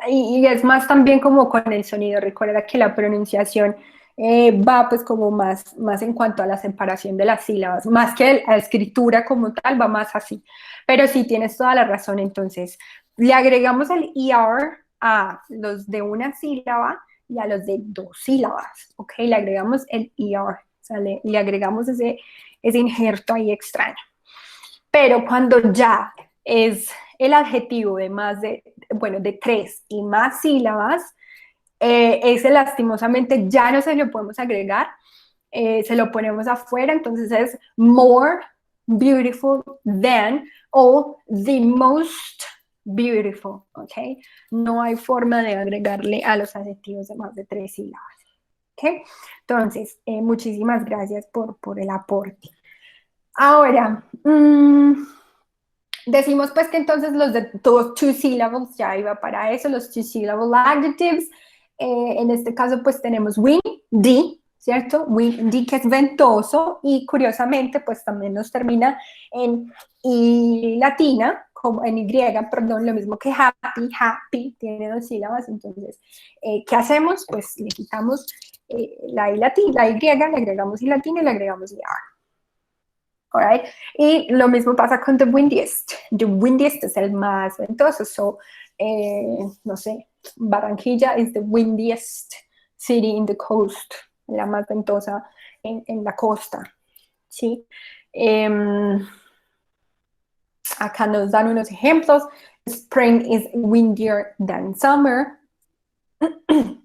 Y es más también como con el sonido. Recuerda que la pronunciación va pues como más en cuanto a la separación de las sílabas, más que la escritura como tal, va más así. Pero sí, tienes toda la razón. Entonces, le agregamos el ER a los de una sílaba y a los de 2 sílabas, ¿ok? Le agregamos el ER, o sea, le agregamos ese injerto ahí extraño. Pero cuando ya es el adjetivo de de 3 y más sílabas, ese lastimosamente ya no se lo podemos agregar, se lo ponemos afuera, entonces es more beautiful than o the most beautiful, ¿ok? No hay forma de agregarle a los adjetivos de más de 3 sílabas, ¿ok? Entonces, muchísimas gracias por el aporte. Ahora, decimos pues que entonces los de two syllables, ya iba para eso, los two syllable adjectives. En este caso pues tenemos windy, ¿cierto? Windy que es ventoso y curiosamente pues también nos termina en I latina, como en Y, perdón, lo mismo que happy, tiene 2 sílabas, entonces, ¿qué hacemos? Pues le quitamos la I latina, la Y, le agregamos I latina y le agregamos IR. Alright. Y lo mismo pasa con the windiest. The windiest es el más ventoso. So, no sé, Barranquilla is the windiest city in the coast, la más ventosa en la costa. ¿Sí? Acá nos dan unos ejemplos. Spring is windier than summer.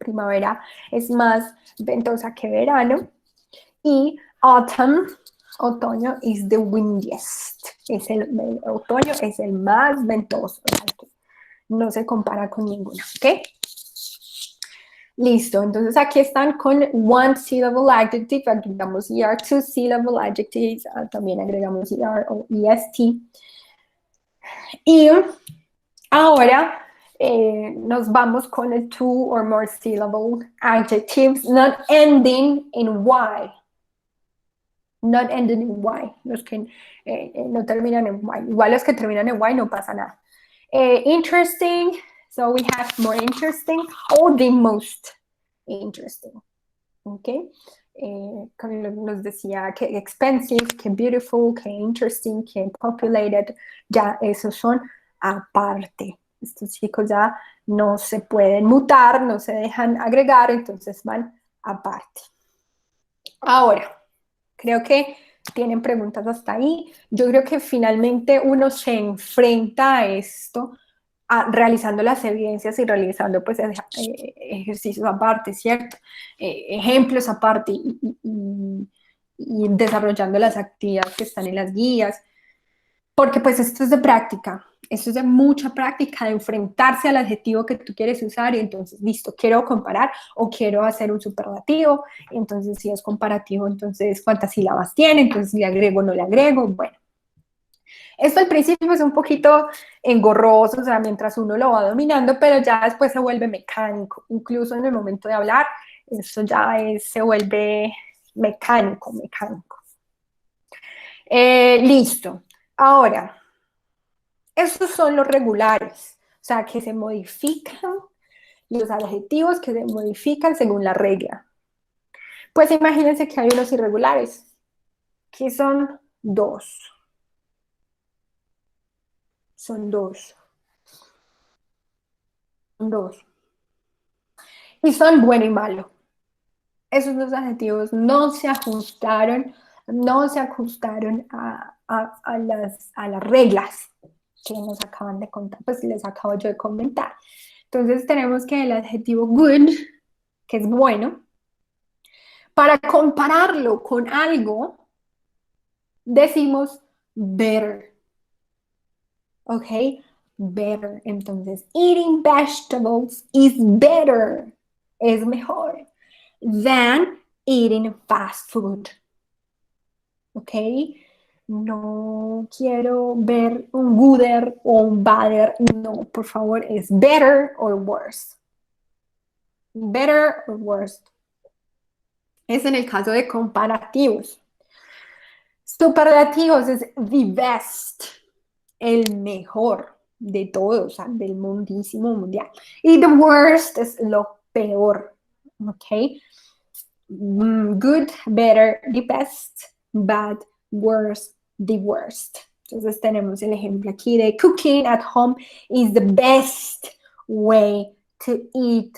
Primavera es más ventosa que verano. Y Autumn, otoño, is the windiest. El otoño es el más ventoso, no se compara con ninguno, ¿ok? Listo, entonces aquí están con one syllable adjective, agregamos ER, two syllable adjectives, también agregamos ER o EST. Y ahora nos vamos con el two or more syllable adjectives not ending in Y. Not ending in Y, los que no terminan en Y. Igual los que terminan en Y no pasa nada. Interesting, so we have more interesting or the most interesting. ¿Ok? Nos decía que expensive, que beautiful, que interesting, que populated, ya esos son aparte. Estos chicos ya no se pueden mutar, no se dejan agregar, entonces van aparte. Ahora, creo que tienen preguntas hasta ahí. Yo creo que finalmente uno se enfrenta a esto realizando las evidencias y realizando pues ejercicios aparte, ¿cierto? Ejemplos aparte y desarrollando las actividades que están en las guías, porque pues esto es de práctica, esto es de mucha práctica, de enfrentarse al adjetivo que tú quieres usar y entonces, listo, quiero comparar o quiero hacer un superlativo, entonces si es comparativo, entonces cuántas sílabas tiene, entonces le agrego o no le agrego, bueno. Esto al principio es un poquito engorroso, o sea, mientras uno lo va dominando, pero ya después se vuelve mecánico. Incluso en el momento de hablar, eso ya se vuelve mecánico. Listo. Ahora, estos son los regulares, o sea, que se modifican, los adjetivos que se modifican según la regla. Pues imagínense que hay unos irregulares, que son dos. Son dos. Dos. Y son bueno y malo. Esos dos adjetivos no se ajustaron a las reglas que nos acaban de contar, pues les acabo yo de comentar. Entonces tenemos que el adjetivo good, que es bueno, para compararlo con algo, decimos better. ¿Ok? Better. Entonces, eating vegetables is better. Es mejor than eating fast food. ¿Ok? No quiero ver un gooder o un badder. No, por favor, es better or worse. Better or worse. Es en el caso de comparativos. Superlativos es the best, el mejor de todos, o sea, del mundísimo mundial. Y the worst es lo peor, ¿ok? Good, better, the best, bad, worse, the worst. Entonces tenemos el ejemplo aquí de cooking at home is the best way to eat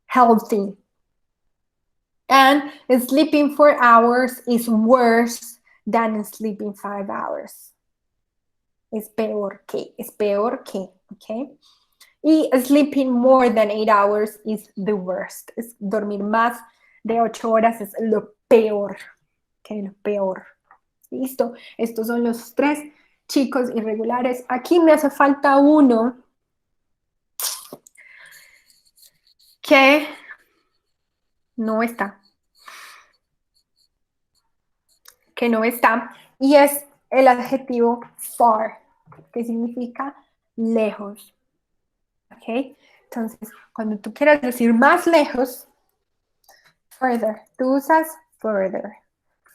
healthy. And sleeping 4 hours is worse than sleeping 5 hours. Es peor que, ¿ok? Y sleeping more than 8 hours is the worst. Es dormir más de 8 horas es lo peor, ¿ok? Lo peor. Listo, estos son los 3 chicos irregulares. Aquí me hace falta uno que no está. Y es el adjetivo far, que significa lejos. ¿Ok? Entonces, cuando tú quieras decir más lejos, further, tú usas further.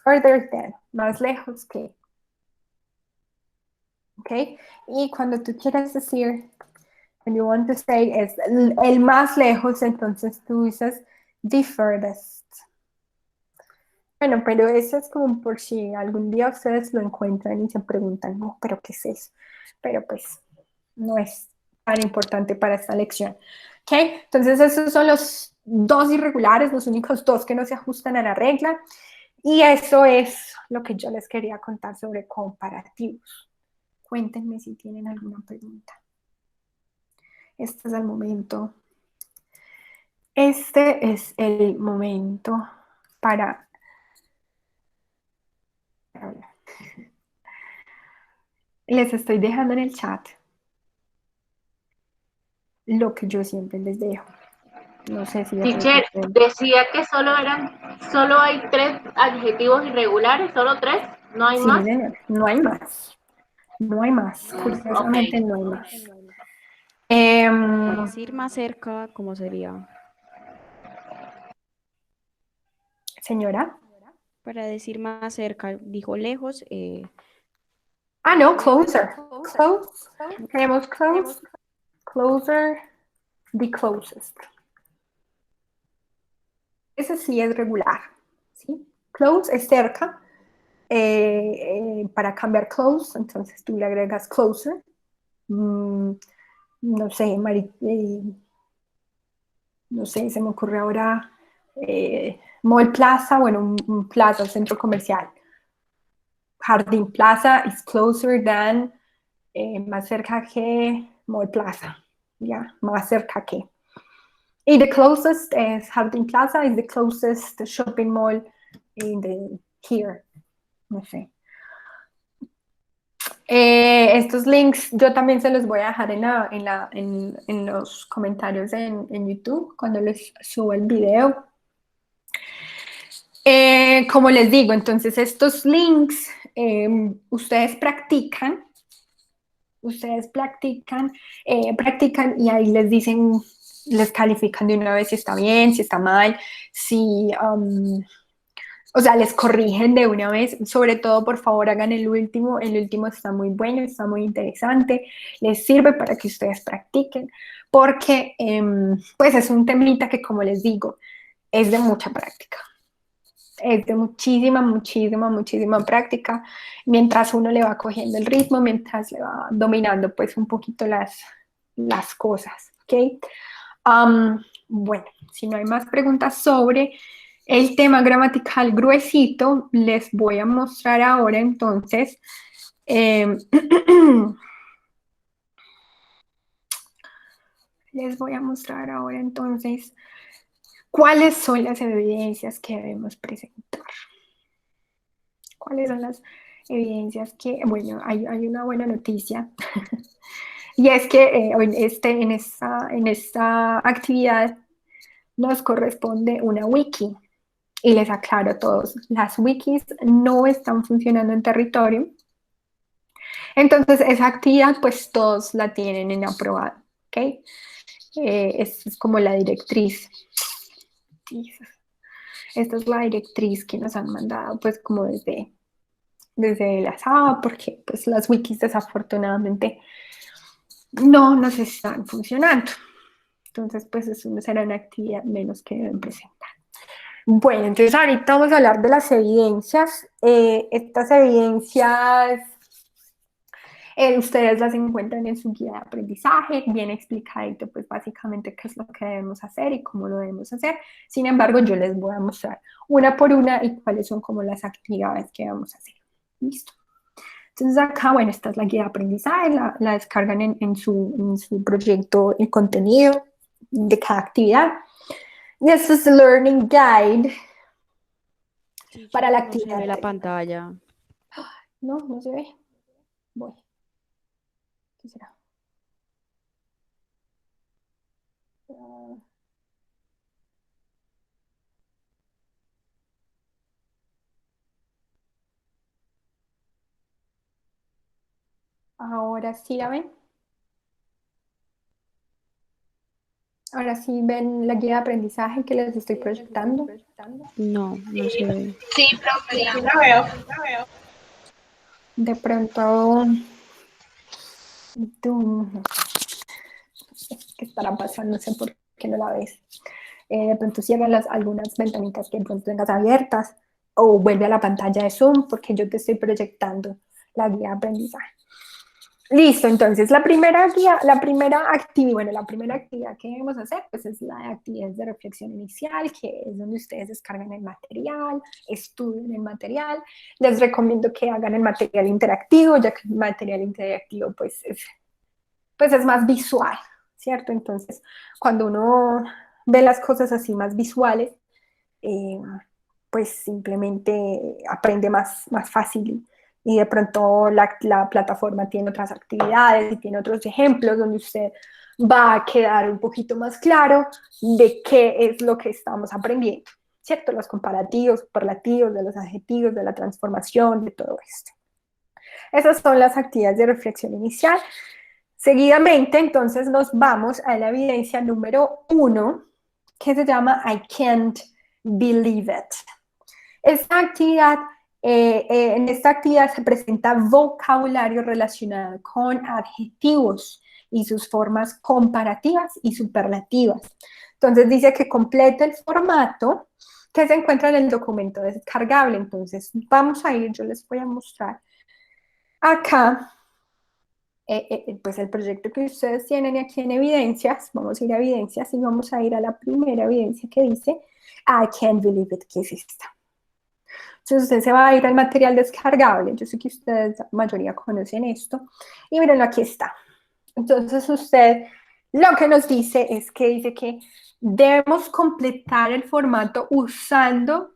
Further than, más lejos que. ¿Ok? Y cuando tú quieras decir, when you want to say es el más lejos, entonces tú usas the furthest. Bueno, pero eso es como por si algún día ustedes lo encuentran y se preguntan, no, pero ¿qué es eso? Pero pues no es tan importante para esta lección. ¿Ok? Entonces esos son los 2 irregulares, los únicos 2 que no se ajustan a la regla. Y eso es lo que yo les quería contar sobre comparativos. Cuéntenme si tienen alguna pregunta. Este es el momento. Este es el momento para Les estoy dejando en el chat lo que yo siempre les dejo. No sé si de pronto Teacher, ustedes- decía que solo hay 3 adjetivos irregulares, solo 3, no hay Sí, más. señor, no hay más. No hay más. Ok. Curiosamente no hay más. Para Em, decir más cerca, ¿cómo sería? señora. Para decir más cerca, dijo lejos. Ah, no, closer. Close. Tenemos close, closer, the closest. Ese sí es regular. ¿Sí? Close es cerca. Para cambiar close, entonces tú le agregas closer. No sé, no sé, se me ocurre ahora Mall Plaza, bueno, un plaza, un centro comercial. Jardín Plaza is closer than, más cerca que Mall Plaza, ya, más cerca que. Y the closest es Jardín Plaza, is the closest shopping mall in the here, no sé. Estos links yo también se los voy a dejar en los comentarios en YouTube cuando les suba el video. Como les digo, entonces estos links ustedes practican y ahí les dicen, les califican de una vez si está bien, si está mal, si, o sea, les corrigen de una vez. Sobre todo, por favor, hagan el último está muy bueno, está muy interesante, les sirve para que ustedes practiquen, porque pues es un temita que, como les digo, es de mucha práctica. Es de muchísima práctica, mientras uno le va cogiendo el ritmo, mientras le va dominando pues un poquito las cosas, ¿ok? Bueno, si no hay más preguntas sobre el tema gramatical gruesito, les voy a mostrar ahora entonces les voy a mostrar ahora entonces cuáles son las evidencias que debemos presentar. ¿Cuáles son las evidencias que, bueno, hay una buena noticia? Y es que en esta actividad nos corresponde una wiki. Y les aclaro a todos, las wikis no están funcionando en territorio. Entonces, esa actividad, pues todos la tienen en aprobado. ¿Ok? Es como la directriz. Esta es la directriz que nos han mandado, pues como desde la SAA, porque pues las wikis desafortunadamente no nos están funcionando. Entonces, pues eso será una actividad menos que deben presentar. Bueno, entonces ahorita vamos a hablar de las evidencias. Estas evidencias ustedes las encuentran en su guía de aprendizaje, bien explicadito, pues básicamente qué es lo que debemos hacer y cómo lo debemos hacer. Sin embargo, yo les voy a mostrar una por una y cuáles son como las actividades que vamos a hacer. ¿Listo? Entonces acá, bueno, esta es la guía de aprendizaje, la descargan en su proyecto, el contenido de cada actividad. Y este es el Learning Guide para la No se ve actividad la 3. pantalla. No, no se ve. Voy. ¿Qué será? Ah, ahora sí la ven. Ahora sí ven la guía de aprendizaje que les estoy proyectando. No, no se ve. Sí, profe, sí la veo. De pronto, no sé qué estará pasando, no sé por qué no la ves. De pronto cierra algunas ventanitas que de pronto tengas abiertas o vuelve a la pantalla de Zoom porque yo te estoy proyectando la guía de aprendizaje. Listo, entonces la primera actividad que debemos hacer pues es la actividad de reflexión inicial, que es donde ustedes descargan el material, estudian el material. Les recomiendo que hagan el material interactivo, ya que el material interactivo pues es más visual, ¿cierto? Entonces, cuando uno ve las cosas así más visuales, eh, pues simplemente aprende más fácil y de pronto la plataforma tiene otras actividades y tiene otros ejemplos donde usted va a quedar un poquito más claro de qué es lo que estamos aprendiendo, ¿cierto? Los comparativos, superlativos, de los adjetivos, de la transformación, de todo esto. Esas son las actividades de reflexión inicial. Seguidamente, entonces, nos vamos a la evidencia número 1, que se llama I can't believe it. En esta actividad se presenta vocabulario relacionado con adjetivos y sus formas comparativas y superlativas. Entonces dice que complete el formato que se encuentra en el documento descargable. Entonces vamos a ir, yo les voy a mostrar acá pues el proyecto que ustedes tienen aquí en evidencias. Vamos a ir a evidencias y vamos a ir a la primera evidencia que dice I can't believe it, que es esta. Entonces usted se va a ir al material descargable. Yo sé que ustedes, la mayoría, conocen esto. Y mírenlo, aquí está. Entonces usted lo que nos dice es que dice que debemos completar el formato usando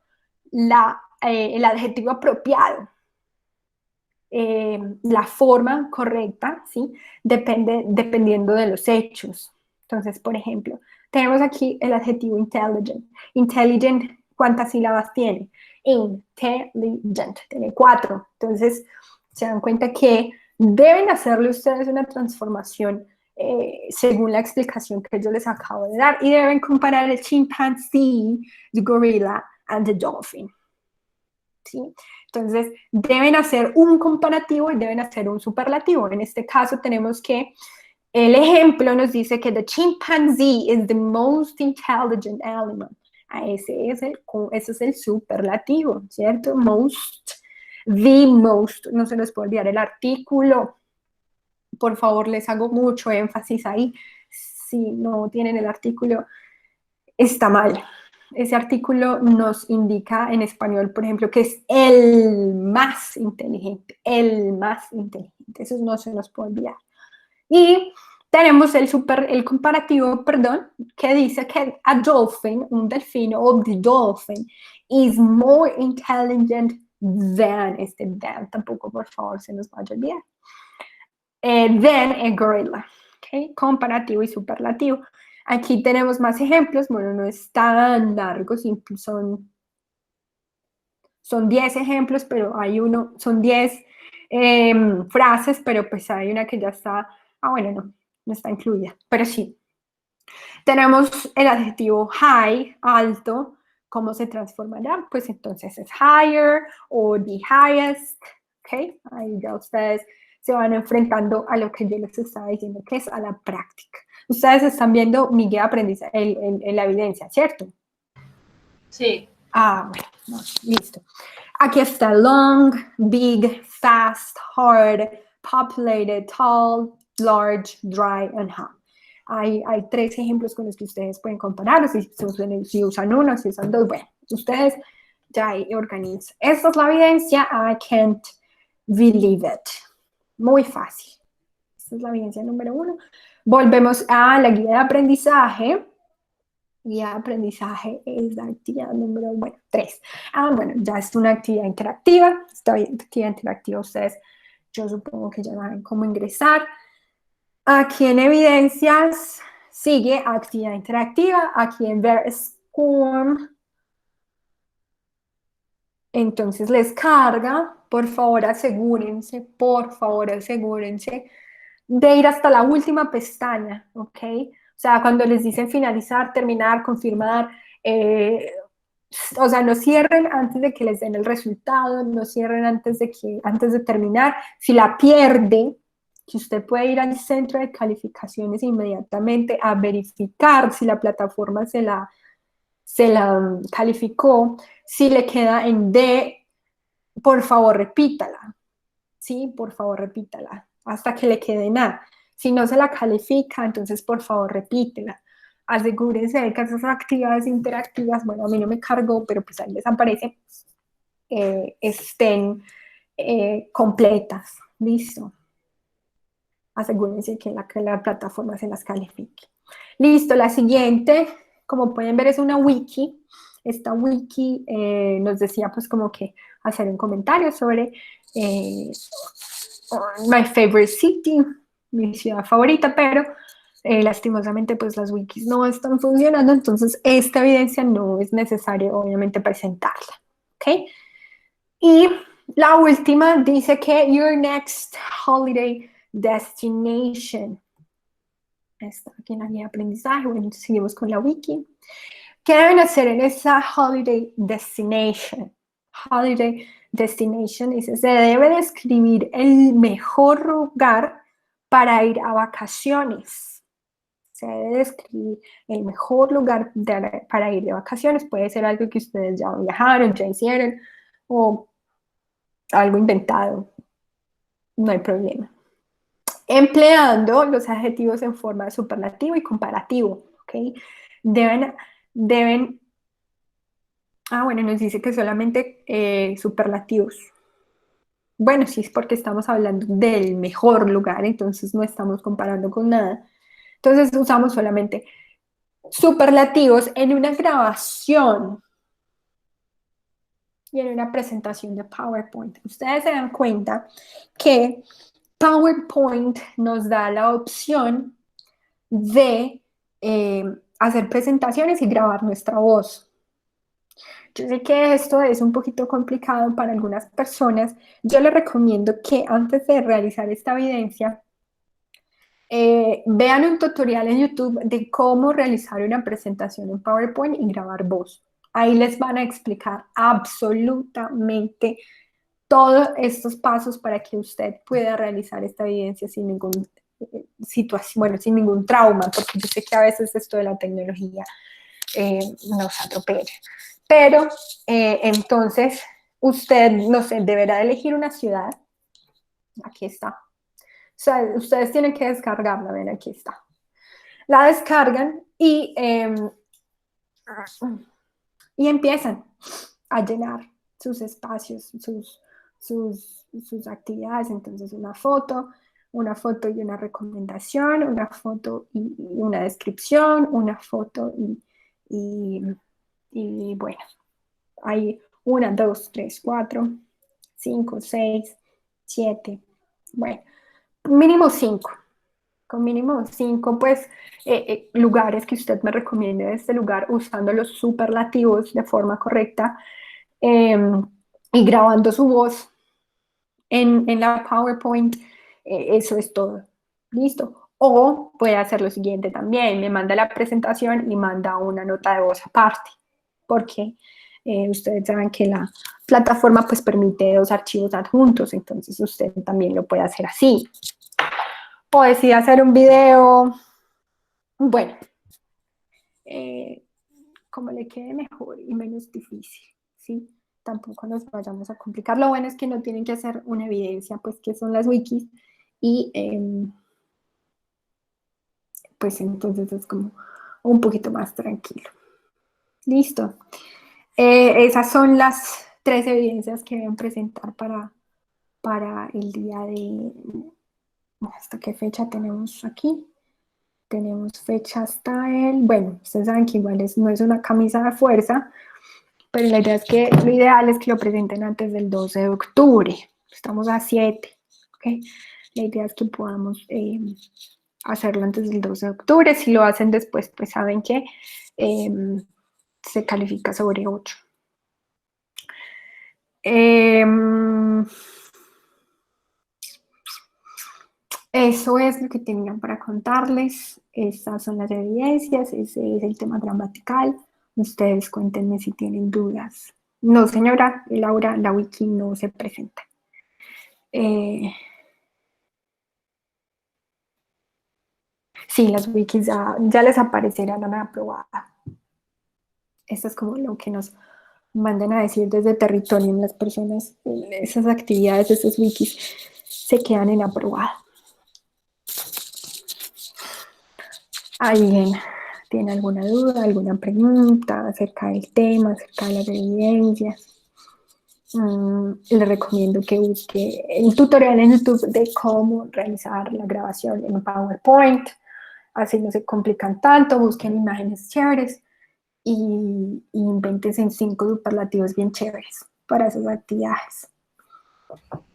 el adjetivo apropiado. La forma correcta, ¿sí? Dependiendo de los hechos. Entonces, por ejemplo, tenemos aquí el adjetivo intelligent. Intelligent, ¿cuántas sílabas tiene? Intelligent, tiene 4. Entonces, se dan cuenta que deben hacerle ustedes una transformación según la explicación que yo les acabo de dar, y deben comparar el chimpanzee, the gorilla, and the dolphin. ¿Sí? Entonces, deben hacer un comparativo y deben hacer un superlativo. En este caso tenemos que el ejemplo nos dice que the chimpanzee is the most intelligent animal. Ese es el superlativo, ¿cierto? Most, the most, no se nos puede olvidar el artículo. Por favor, les hago mucho énfasis ahí. Si no tienen el artículo, está mal. Ese artículo nos indica en español, por ejemplo, que es el más inteligente, el más inteligente. Eso no se nos puede olvidar. Y tenemos el comparativo, perdón, que dice que a dolphin, un delfino, o the dolphin, is more intelligent than, than tampoco, por favor, se nos vaya a olvidar, than a gorilla. ¿Okay? Comparativo y superlativo. Aquí tenemos más ejemplos. Bueno, no es tan largo, son 10 ejemplos, pero son 10 frases, pero pues hay una que ya está, bueno, no está incluida, pero sí. Tenemos el adjetivo high, alto. ¿Cómo se transformará? Pues entonces es higher o the highest, ¿ok? Ahí ya ustedes se van enfrentando a lo que yo les estaba diciendo, que es a la práctica. Ustedes están viendo mi guía de aprendizaje, la evidencia, ¿cierto? Sí. Bueno, no, listo. Aquí está long, big, fast, hard, populated, tall, large, dry, and hot. Hay 3 ejemplos con los que ustedes pueden comparar, si usan uno, si usan 2, bueno, ustedes ya ahí organizan. Esta es la evidencia, I can't believe it. Muy fácil. Esta es la evidencia número 1. Volvemos a la guía de aprendizaje. Guía de aprendizaje es la actividad número 3. Bueno, ya es una actividad interactiva. Esta actividad interactiva ustedes, yo supongo que ya saben cómo ingresar. Aquí en evidencias sigue actividad interactiva. Aquí en ver SCORM. Entonces les carga. Por favor, asegúrense de ir hasta la última pestaña, ¿ok? O sea, cuando les dicen finalizar, terminar, confirmar, o sea, no cierren antes de que les den el resultado, no cierren antes de terminar. Si la pierde, que usted puede ir al centro de calificaciones inmediatamente a verificar si la plataforma se la calificó. Si le queda en D, por favor repítala, ¿sí? Por favor repítala hasta que le quede en A. Si no se la califica, entonces por favor repítela. Asegúrense de que esas actividades interactivas, bueno, a mí no me cargó, pero pues ahí les aparece, estén completas. Listo. Asegúrense que la plataforma se las califique. Listo, la siguiente, como pueden ver, es una wiki. Esta wiki nos decía pues como que hacer un comentario sobre my favorite city, mi ciudad favorita, pero lastimosamente pues las wikis no están funcionando, entonces esta evidencia no es necesario obviamente presentarla, ¿ok? Y la última dice que your next holiday destination. Está aquí en la guía de aprendizaje. Bueno, seguimos con la wiki. ¿Qué deben hacer en esa holiday destination? Holiday destination dice, se debe describir el mejor lugar para ir a vacaciones. Se debe describir el mejor lugar para ir de vacaciones. Puede ser algo que ustedes ya viajaron, ya hicieron, o algo inventado. No hay problema. Empleando los adjetivos en forma de superlativo y comparativo, ¿ok? Deben, bueno, nos dice que solamente superlativos. Bueno, sí es porque estamos hablando del mejor lugar, entonces no estamos comparando con nada. Entonces usamos solamente superlativos en una grabación y en una presentación de PowerPoint. Ustedes se dan cuenta que PowerPoint nos da la opción de hacer presentaciones y grabar nuestra voz. Yo sé que esto es un poquito complicado para algunas personas. Yo les recomiendo que antes de realizar esta evidencia, vean un tutorial en YouTube de cómo realizar una presentación en PowerPoint y grabar voz. Ahí les van a explicar absolutamente todos estos pasos para que usted pueda realizar esta evidencia sin ningún situación, bueno, sin ningún trauma, porque yo sé que a veces esto de la tecnología nos atropella. Pero entonces usted, no sé, deberá elegir una ciudad. Aquí está. O sea, ustedes tienen que descargarla, ven, aquí está. La descargan y empiezan a llenar sus espacios, sus actividades. Entonces una foto y una recomendación, una foto y una descripción, una foto y bueno, hay 1, 2, 3, 4, 5, 6, 7, bueno, mínimo 5. Con mínimo 5, pues, lugares que usted me recomiende de este lugar usando los superlativos de forma correcta y grabando su voz en la PowerPoint. Eso es todo. ¿Listo? O puede hacer lo siguiente también, me manda la presentación y manda una nota de voz aparte, porque ustedes saben que la plataforma pues permite 2 archivos adjuntos, entonces usted también lo puede hacer así. O decide hacer un video, bueno, como le quede mejor y menos difícil, ¿sí? Tampoco nos vayamos a complicar. Lo bueno es que no tienen que hacer una evidencia, pues, que son las wikis, y pues entonces es como un poquito más tranquilo. Listo. Esas son las 3 evidencias que deben presentar para el día de... ¿Hasta qué fecha tenemos aquí? Tenemos fecha hasta el... Bueno, ustedes saben que igual no es una camisa de fuerza, pero la idea es que lo ideal es que lo presenten antes del 12 de octubre. Estamos a 7, ¿ok? La idea es que podamos hacerlo antes del 12 de octubre. Si lo hacen después, pues saben que se califica sobre 8. Eso es lo que tenían para contarles. Estas son las evidencias, ese es el tema gramatical. Ustedes cuéntenme si tienen dudas. No, señora Laura, la wiki no se presenta. Sí, las wikis ya les aparecerán a la aprobada. Esto es como lo que nos mandan a decir desde territorio en las personas. Esas actividades, esas wikis se quedan en aprobada. ¿Alguien tiene alguna duda, alguna pregunta acerca del tema, acerca de las evidencias? Le recomiendo que busque el tutorial en YouTube de cómo realizar la grabación en PowerPoint. Así no se complican tanto, busquen imágenes chéveres y invéntense en 5 superlativos bien chéveres para esas actividades.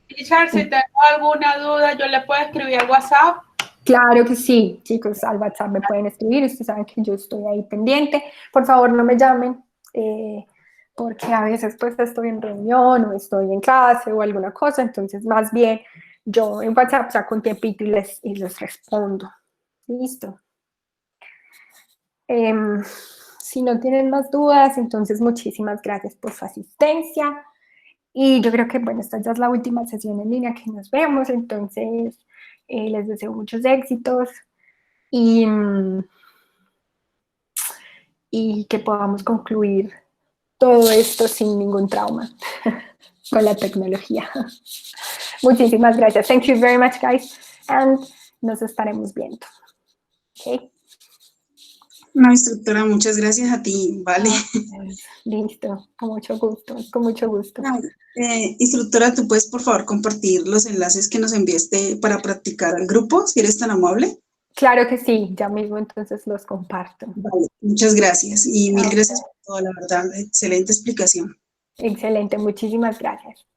Teacher, si tengo alguna duda, yo le puedo escribir al WhatsApp. Claro que sí, chicos, al WhatsApp me pueden escribir, ustedes saben que yo estoy ahí pendiente. Por favor, no me llamen, porque a veces pues estoy en reunión o estoy en clase o alguna cosa, entonces más bien yo en WhatsApp saco un tiempito y les respondo. Listo. Si no tienen más dudas, entonces muchísimas gracias por su asistencia. Y yo creo que, bueno, esta ya es la última sesión en línea que nos vemos, entonces les deseo muchos éxitos y, y que podamos concluir todo esto sin ningún trauma con la tecnología. Muchísimas gracias. Thank you very much, guys. And nos estaremos viendo. Okay. No, instructora, muchas gracias a ti, vale. Listo, con mucho gusto, con mucho gusto. Instructora, ¿tú puedes por favor compartir los enlaces que nos enviaste para practicar al grupo, si eres tan amable? Claro que sí, ya mismo entonces los comparto. Vale, muchas gracias y mil gracias por todo, la verdad, excelente explicación. Excelente, muchísimas gracias.